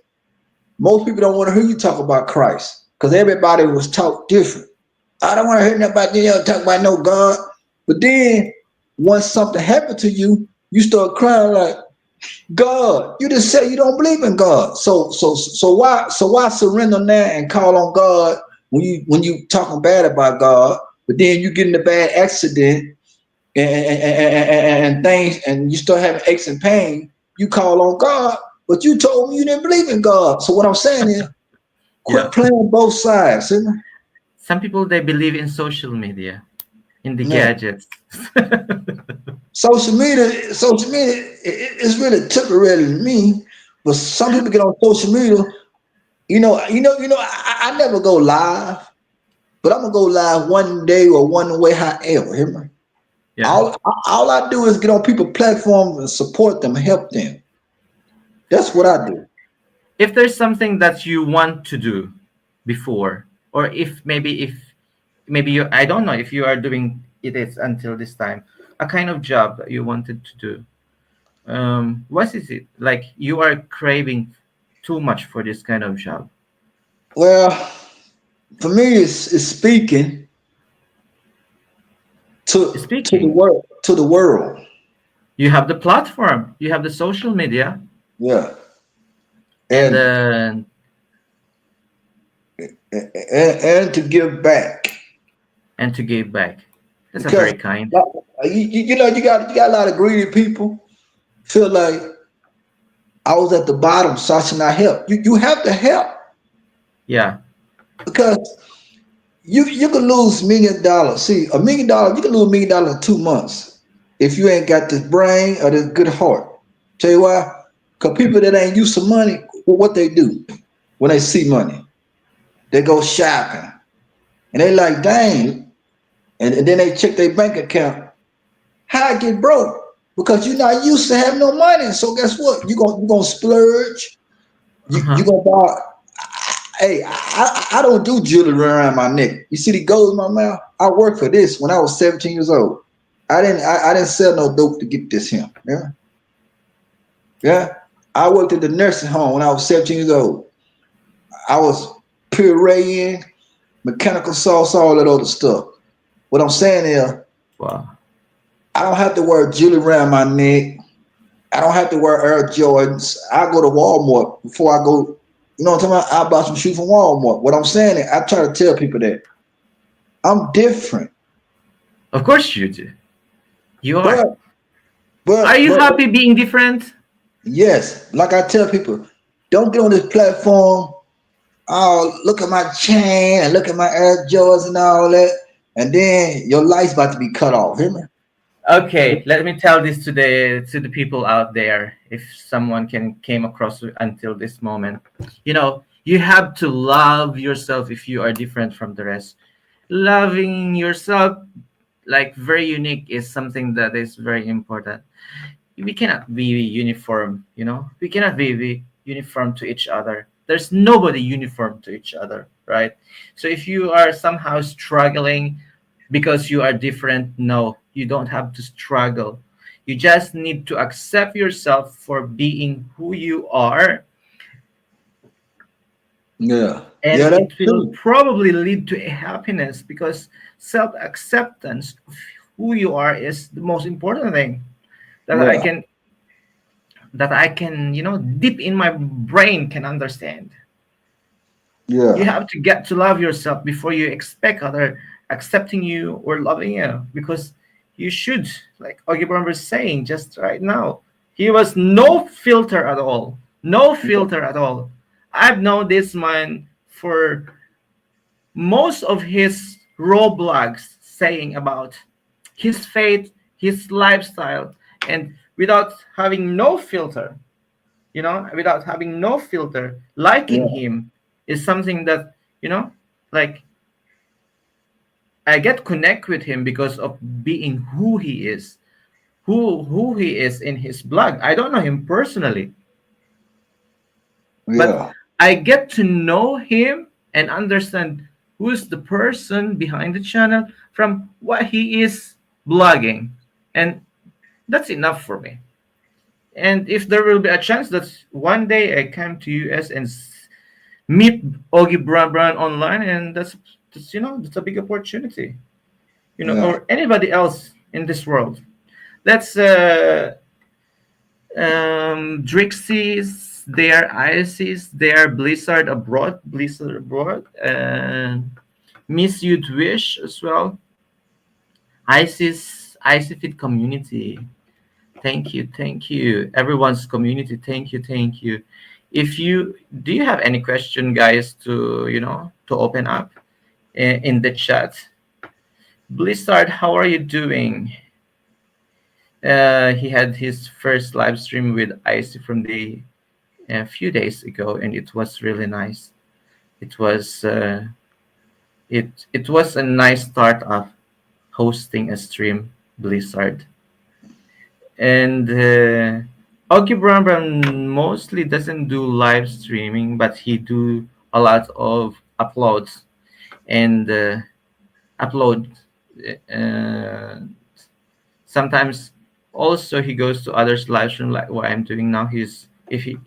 most people don't want to hear you talk about Christ because everybody was taught different. I don't want to hear nobody talk about no God. But then once something happened to you, you start crying like, God, you just said you don't believe in God. So why surrender now and call on God when you talking bad about God, but then you get in a bad accident and things and you start having aches and pain, you call on God, but you told me you didn't believe in God. So what I'm saying is quit
Yeah.
playing both sides. See?
Some people, they believe in social media, in the
Yeah.
gadgets.
Social media it's really temporary to me. But some people get on social media, I never go live, but I'm gonna go live one day or one way, however. Hear me?
Yeah.
All I do is get on people's platforms and support them, help them. That's what I do.
If there's something that you want to do before, or if maybe you, I don't know if you are doing it is until this time, a kind of job that you wanted to do. What is it like? You are craving too much for this kind of job.
Well, for me, it's speaking to the
Speaking,
world, to the world.
you have the platform, you have the social media,
Yeah,
and
and and to give back
and to give back. That's a
because
very kind.
like, you got a lot of greedy people. feel like I was at the bottom, so I should not help. You have to help
Yeah.
because you can lose $1 million. See, $1 million, you can lose $1 million in 2 months if you ain't got this brain or this good heart. Tell you why? Because people that ain't used to money, what they do when they see money, they go shopping and they like, dang, and then they check their bank account. How I get broke? Because you're not used to having no money. So guess what? You gonna splurge. You
Uh-huh.
gonna buy. Hey, I don't do jewelry around my neck. You see the gold in my mouth? I worked for this when I was 17 years old. I didn't sell no dope to get this here. Yeah. Yeah. I worked at the nursing home when I was 17 years old. I was pureeing, mechanical sauce, all that other stuff. What I'm saying is,
Wow.
I don't have to wear jewelry around my neck. I don't have to wear Air Jordans. I go to Walmart before I go. You know what I'm talking about? I buy some shoes from Walmart. What I'm saying is, I try to tell people that I'm different.
Of course you do. You are.
But
Are
but
you
but
happy being different?
yes, like I tell people, don't get on this platform. Oh, look at my chain and look at my Air Jordans and all that, and then your life's about to be cut off. Hear me?
Okay, let me tell this to the people out there. If someone can came across until this moment, you have to love yourself if you are different from the rest. Loving yourself like very unique is something that is very important. We cannot be uniform, we cannot be uniform to each other. There's nobody uniform to each other, right? So if you are somehow struggling because you are different, no, you don't have to struggle. You just need to accept yourself for being who you are,
Yeah,
and
yeah, that's
it will
true.
probably lead to a happiness, because self-acceptance of who you are is the most important thing that i
Yeah,
can that I can deep in my brain can understand. You
yeah,
have to get to love yourself before you expect other accepting you or loving you, because you should, like Augie Brown was saying just right now, he was no filter at all, no filter at all. I've known this man for most of his raw blogs, saying about his faith, his lifestyle, and without having no filter, without having no filter, liking
yeah,
him is something that, like, I get connect with him because of being who he is, who he is in his blog. I don't know him personally, but
yeah,
I get to know him and understand who's the person behind the channel from what he is blogging, and that's enough for me. And if there will be a chance that one day I come to US and meet Augie Brown online, and that's a big opportunity,
yeah,
or anybody else in this world. That's Drixie's, they are Isis, they are Blizzard abroad, and Miss You'd Wish as well. ISIS community. Thank you. Everyone's community, thank you. If you do you have any question, guys, to open up in the chat? Blizzard, how are you doing? He had his first live stream with Icy from the a few days ago, and it was really nice. It was it was a nice start of hosting a stream, Blizzard. And Augie Brown mostly doesn't do live streaming, but he do a lot of uploads and upload. Uh, Sometimes also he goes to others live stream like what I'm doing now. He's if he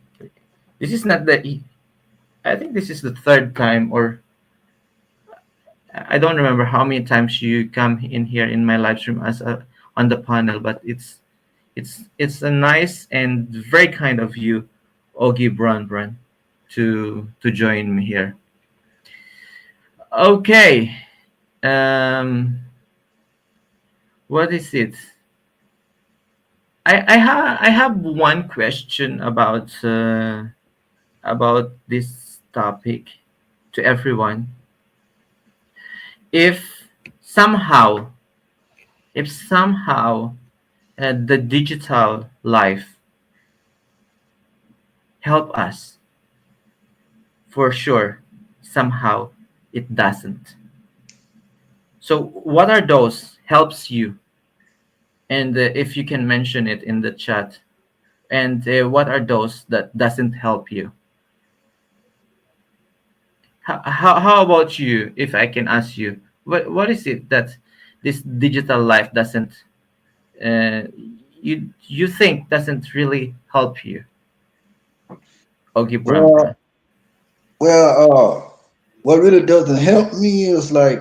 this is not I think this is the third time, or I don't remember how many times you come in here in my live stream as on the panel, but it's a nice and very kind of you, Augie Brun, to join me here. Okay, um, what is it? I have one question about this topic to everyone. If somehow, if somehow the digital life help us, for sure, somehow it doesn't. So what are those helps you? And if you can mention it in the chat. And what are those that doesn't help you? How about you? If I can ask you, what is it that this digital life doesn't uh, you think doesn't really help you? Ogi Brampa.
Well, what really doesn't help me is like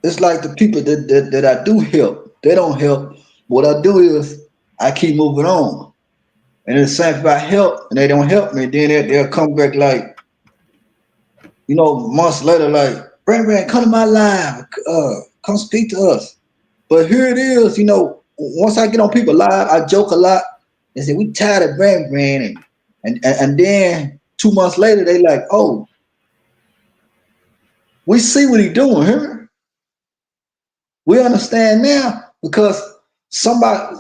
it's like the people that I do help, they don't help. What I do is I keep moving on. And it's the same if I help and they don't help me, then they'll come back like, months later, like, Brand, come to my live, come speak to us. But here it is, once I get on people live, I joke a lot and say, we tired of Brand, and then 2 months later, they like, oh, we see what he doing here. We understand now because somebody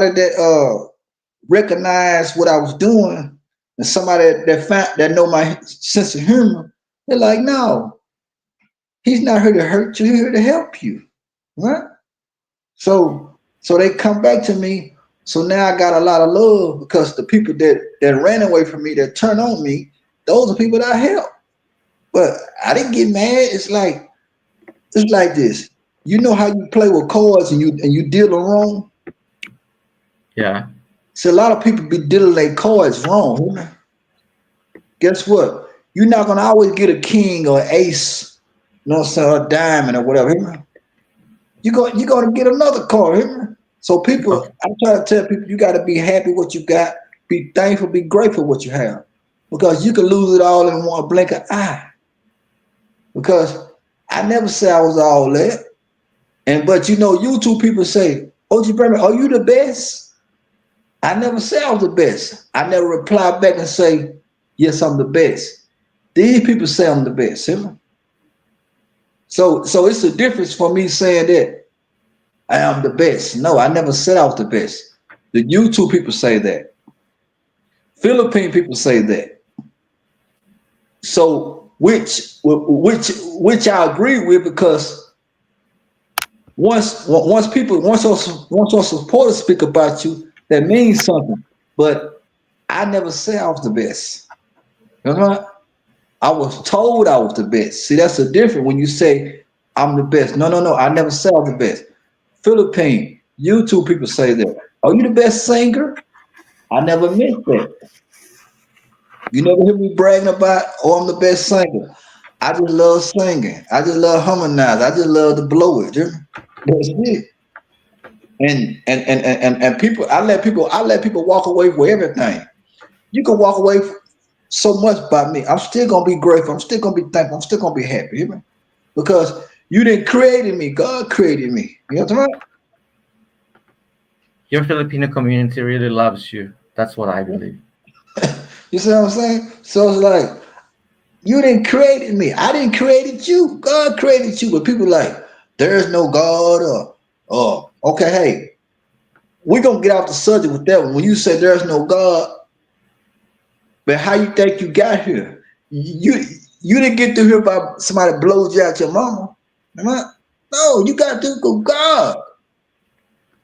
that recognized what I was doing and somebody that know my sense of humor, they're like, no, he's not here to hurt you, he's here to help you. Right? So they come back to me. So now I got a lot of love because the people that ran away from me, that turned on me, those are people that I help. But I didn't get mad. It's like this. You know how you play with cards and you deal them wrong?
Yeah.
See, a lot of people be dealing their cards wrong. Guess what? You're not gonna always get a king or ace, or a diamond or whatever. You're gonna get another card. So
Of
people, I try to tell people you gotta be happy what you got, be thankful, be grateful what you have. Because you can lose it all in one blink of eye. Because I never say I was all that. And but YouTube people say, OG Bremer, are you the best? I never say I was the best. I never reply back and say, yes, I'm the best. These people say I'm the best. See? So it's a difference for me saying that I am the best. No, I never said I was the best. The YouTube people say that. Philippine people say that. So which I agree with because once supporters speak about you, that means something. But I never said I was the best. You know what? I was told I was the best. See, that's the difference when you say I'm the best. No, no, no. I never said I was the best. Philippine, YouTube people say that. Are you the best singer? I never meant that. You never hear me bragging about, oh, I'm the best singer. I just love singing. I just love harmonize. I just love to blow it. That's it. And people, I let people walk away with everything. You can walk away so much by me. I'm still gonna be grateful. I'm still gonna be thankful. I'm still gonna be happy. You know? Because you didn't create me. God created me. You know what I'm talking
your Filipino community really loves you. That's what I believe.
about? You see what I'm saying? So it's like you didn't create me. I didn't create you. God created you. But people like, there's no God or okay, hey, we're gonna get off the subject with that one. When you say there's no God, but how you think you got here? You didn't get through here by somebody blows you out your mama. Right? No, you got to go God.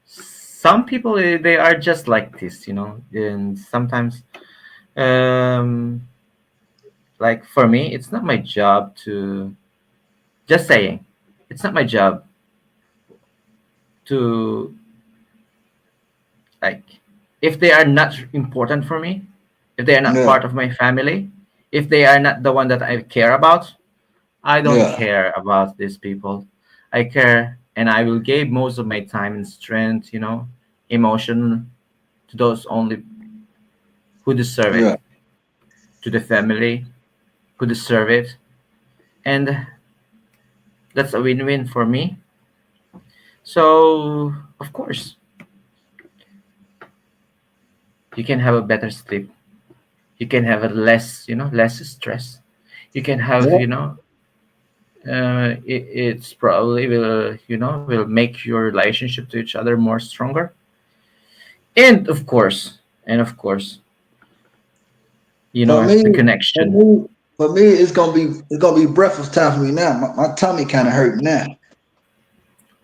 Some people they are just like this, and sometimes um like for me it's not my job to just saying it's not my job to like if they are not important for me, if they are not
Yeah,
part of my family, if they are not the one that I care about, I don't
yeah,
care about these people. I care and I will give most of my time and strength, emotion to those only who deserve it,
yeah.
to the family who deserve it. And that's a win-win for me. So of course You can have a better sleep. You can have a less, less stress. You can have,
Yeah.
it's probably will make your relationship to each other more stronger. And of course,
For
the
me, for
connection.
me, for me, it's gonna be breakfast time for me now. My tummy kind of hurting now.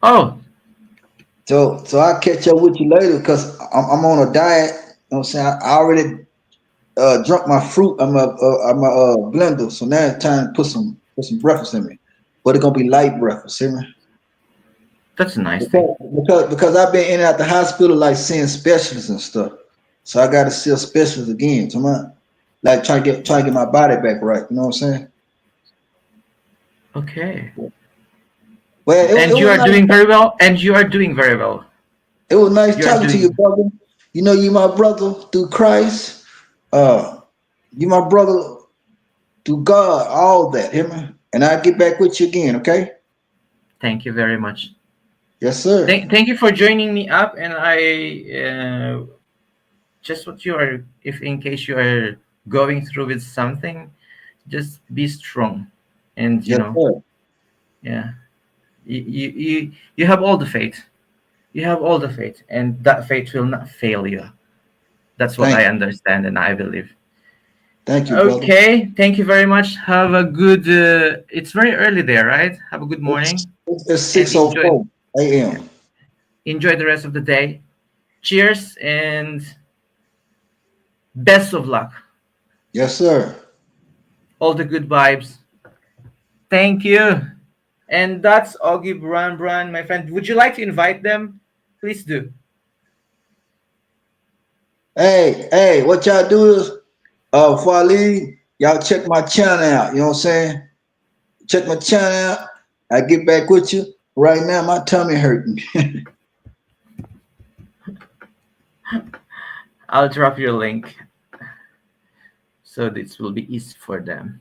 Oh,
So I'll catch up with you later because I'm on a diet. You know what I'm saying? I already drunk my fruit. I'm a blender. So now it's time to put some breakfast in me. But it's gonna be light breakfast, see me?
that's a nice thing.
Because I've been in and out the hospital like seeing specialists and stuff. So I gotta see a specialist again. So I'm like trying to get my body back right. You know what I'm saying?
Okay.
Well, it,
And
it
you
was
are
nice.
doing very well. And you are doing very well.
It was nice
You are
talking to you,
doing.
brother. You know you my brother through Christ. Uh, you my brother through God. All that, hear me? And I'll get back with you again. Okay?
Thank you very much.
Yes, sir.
Thank you for joining me up. And just what you are, if in case you are going through with something, just be strong. And
Yes, sir.
yeah, you have all the faith. You have all the faith, and that faith will not fail you. That's what
Thank
I
you.
understand and I believe.
Thank you, brother.
Okay, thank you very much. Have a good. It's very early there, right? Have a good
It's,
morning
it's
and
6:04 a.m.
enjoy the rest of the day. Cheers and best of luck.
Yes, sir.
All the good vibes. Thank you. And that's Augie Bran, my friend. Would you like to invite them? Please do.
Hey, what y'all do is before I leave, y'all check my channel out. You know what I'm saying? Check my channel out. I get back with you. Right now, my tummy hurting.
I'll drop your link so this will be easy for them.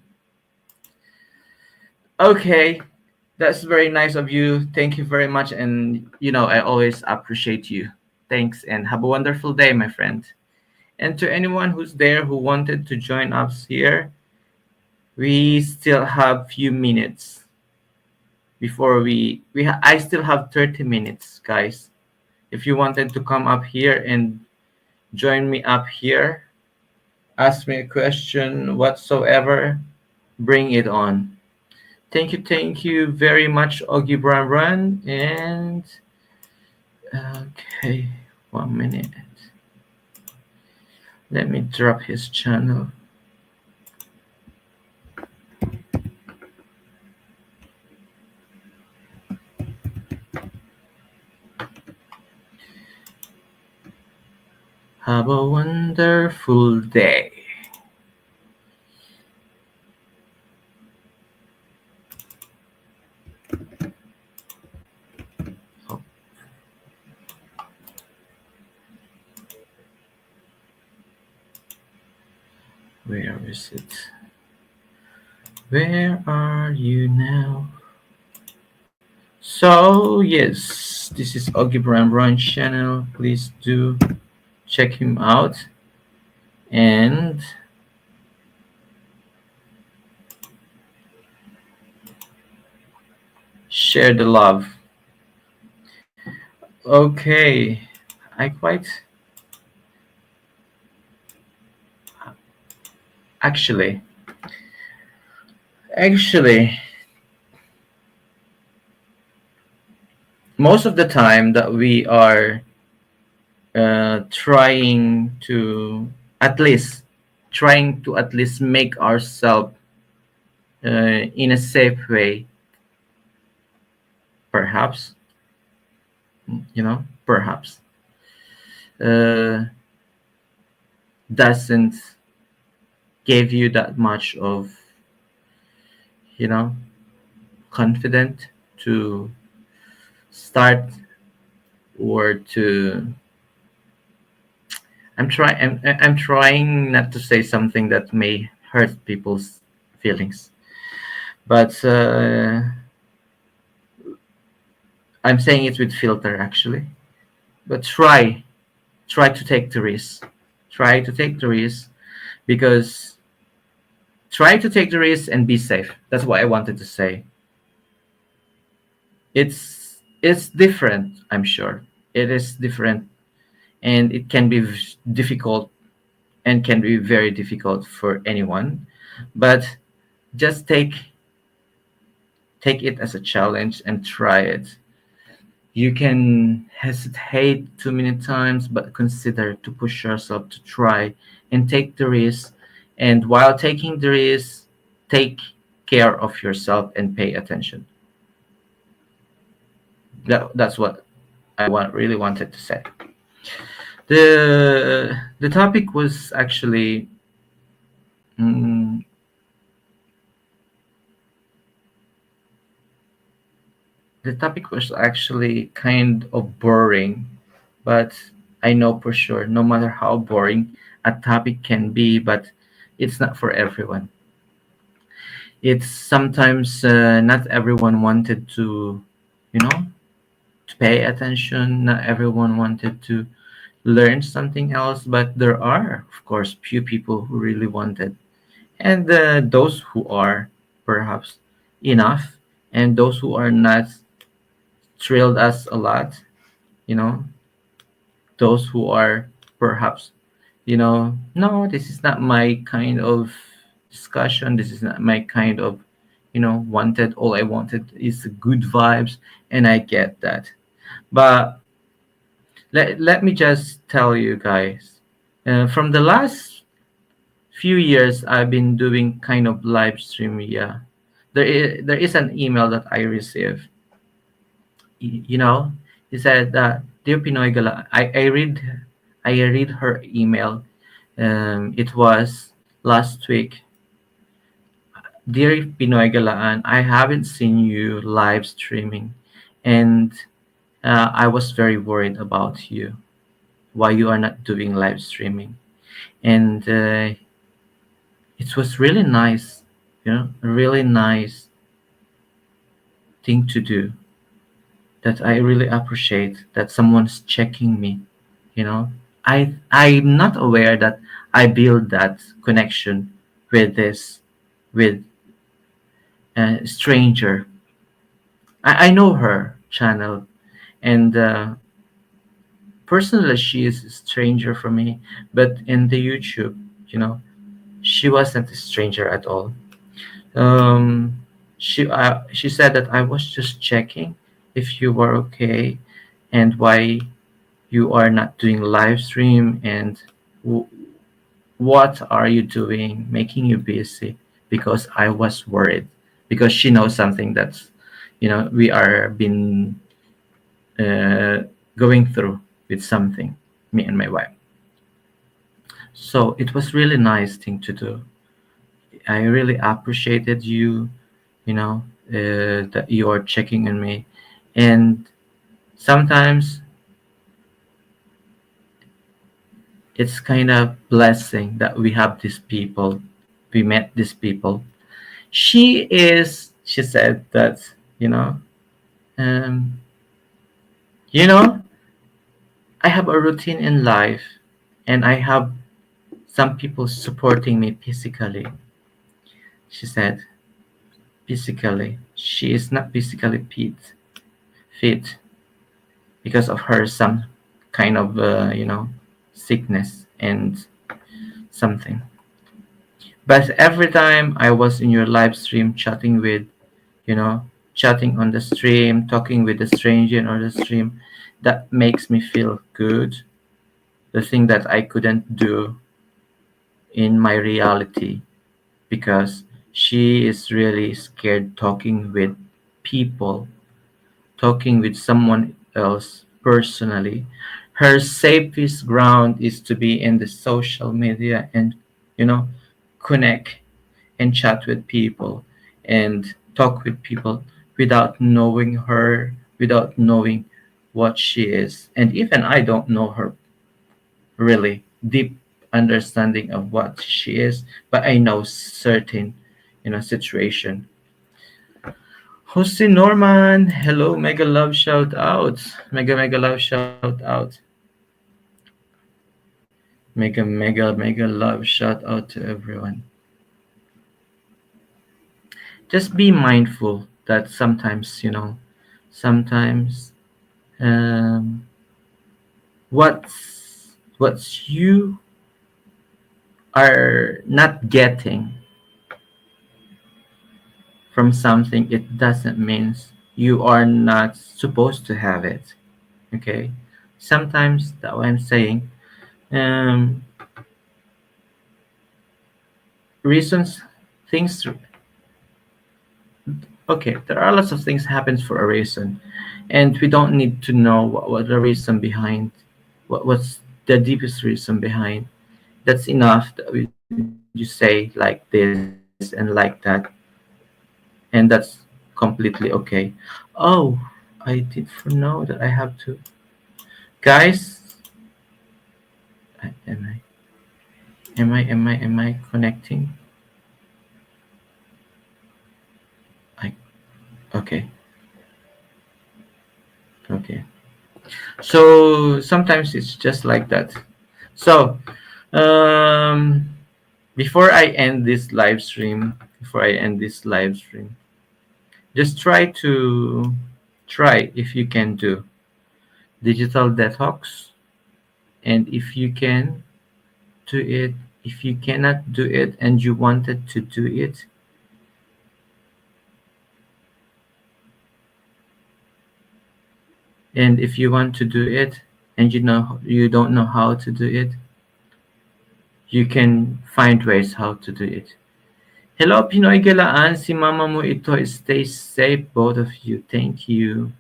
Okay, that's very nice of you. Thank you very much. And, I always appreciate you. Thanks and have a wonderful day, my friend. And to anyone who's there who wanted to join us here, we still have few minutes before I still have 30 minutes, guys. If you wanted to come up here and join me up here, ask me a question whatsoever, bring it on. Thank you very much, Augie Bran. And okay, 1 minute. Let me drop his channel. Have a wonderful day. Oh, where is it? Where are you now? So yes, this is Augie Bran channel. Please do check him out and share the love. Okay, I quite actually actually most of the time that we are at least trying to at least make ourselves in a safe way, perhaps perhaps uh, doesn't give you that much of you know confident to start or to I'm trying not to say something that may hurt people's feelings, but I'm saying it with filter actually. But try to take the risk. Try to take the risk, because try to take the risk and be safe. That's what I wanted to say. It's different, I'm sure. It is different, and it can be difficult, and can be very difficult for anyone. But just take it as a challenge and try it. You can hesitate too many times, but consider to push yourself to try and take the risk. And while taking the risk, take care of yourself and pay attention. That's what really wanted to say. The topic was actually, mm, the topic was actually kind of boring, but I know for sure, no matter how boring a topic can be, but it's not for everyone. It's sometimes not everyone wanted to, you know, to pay attention. Not everyone wanted to learn something else, but there are, of course, few people who really wanted, and those who are perhaps enough, and those who are not thrilled us a lot. You know, those who are perhaps, no, this is not my kind of discussion, this is not my kind of, wanted. All I wanted is good vibes, and I get that. But let me just tell you guys, from the last few years I've been doing kind of live stream. Yeah, there is an email that I received. You know, he said that, dear Pinoy Gala, I read her email. It was last week. Dear Pinoy Galaan, I haven't seen you live streaming, and I was very worried about you. Why you are not doing live streaming? And it was really nice, a really nice thing to do. That I really appreciate that someone's checking me. You know, I'm not aware that I build that connection with this with a stranger. I know her channel, and personally she is a stranger for me, but in the YouTube, you know she wasn't a stranger at all. She said that I was just checking if you were okay, and why you are not doing live stream, and w- what are you doing making you busy, because I was worried, because she knows something that's, we are been uh, going through with something, me and my wife. So it was really nice thing to do. I really appreciated you, that you are checking on me. And sometimes it's kind of blessing that we have these people, we met these people. She said that, you know um, you know I have a routine in life, and I have some people supporting me physically. She said, physically she is not physically fit because of her some kind of, sickness and something. But every time I was in your live stream chatting you know chatting on the stream, talking with the stranger on the stream, that makes me feel good. The thing that I couldn't do in my reality, because she is really scared talking with people, talking with someone else personally. Her safest ground is to be in the social media, and, you know connect and chat with people, and talk with people, without knowing her, without knowing what she is. And even I don't know her really deep understanding of what she is, but I know certain, situation. Jose Norman, hello, mega love shout out. Mega love shout out. Mega, mega, mega love shout out to everyone. Just be mindful that sometimes, sometimes um, what's you are not getting from something, it doesn't mean you are not supposed to have it. Okay, sometimes that what I'm saying. Um, Reasons, things. Okay, there are lots of things happens for a reason, and we don't need to know what the reason behind, what's the deepest reason behind. That's enough that we just say like this and like that, and that's completely okay. Oh, I did for know that I have to, guys. Am I connecting? I Okay, okay. So sometimes it's just like that. So um before I end this live stream, just try if you can do digital detox, and if you can do it, if you cannot do it and you wanted to do it, and if you want to do it and you don't know how to do it, you can find ways how to do it. Hello, Pinoy Galaan. Si mama mo ito. Stay safe, both of you. Thank you.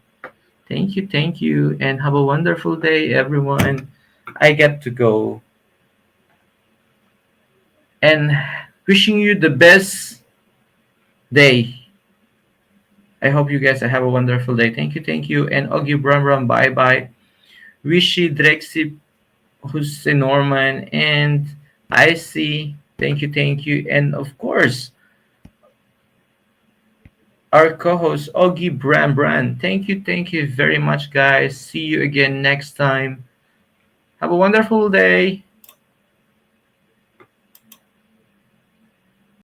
Thank you, thank you. And have a wonderful day, everyone. I get to go. And wishing you the best day. I hope you guys have a wonderful day. Thank you, thank you. And Ogi Bram Bram, bye bye. Wishi Drexy Hussein Norman and I see. Thank you, thank you. And of course, our co-host Ogi Bram Bram. Thank you very much, guys. See you again next time. Have a wonderful day.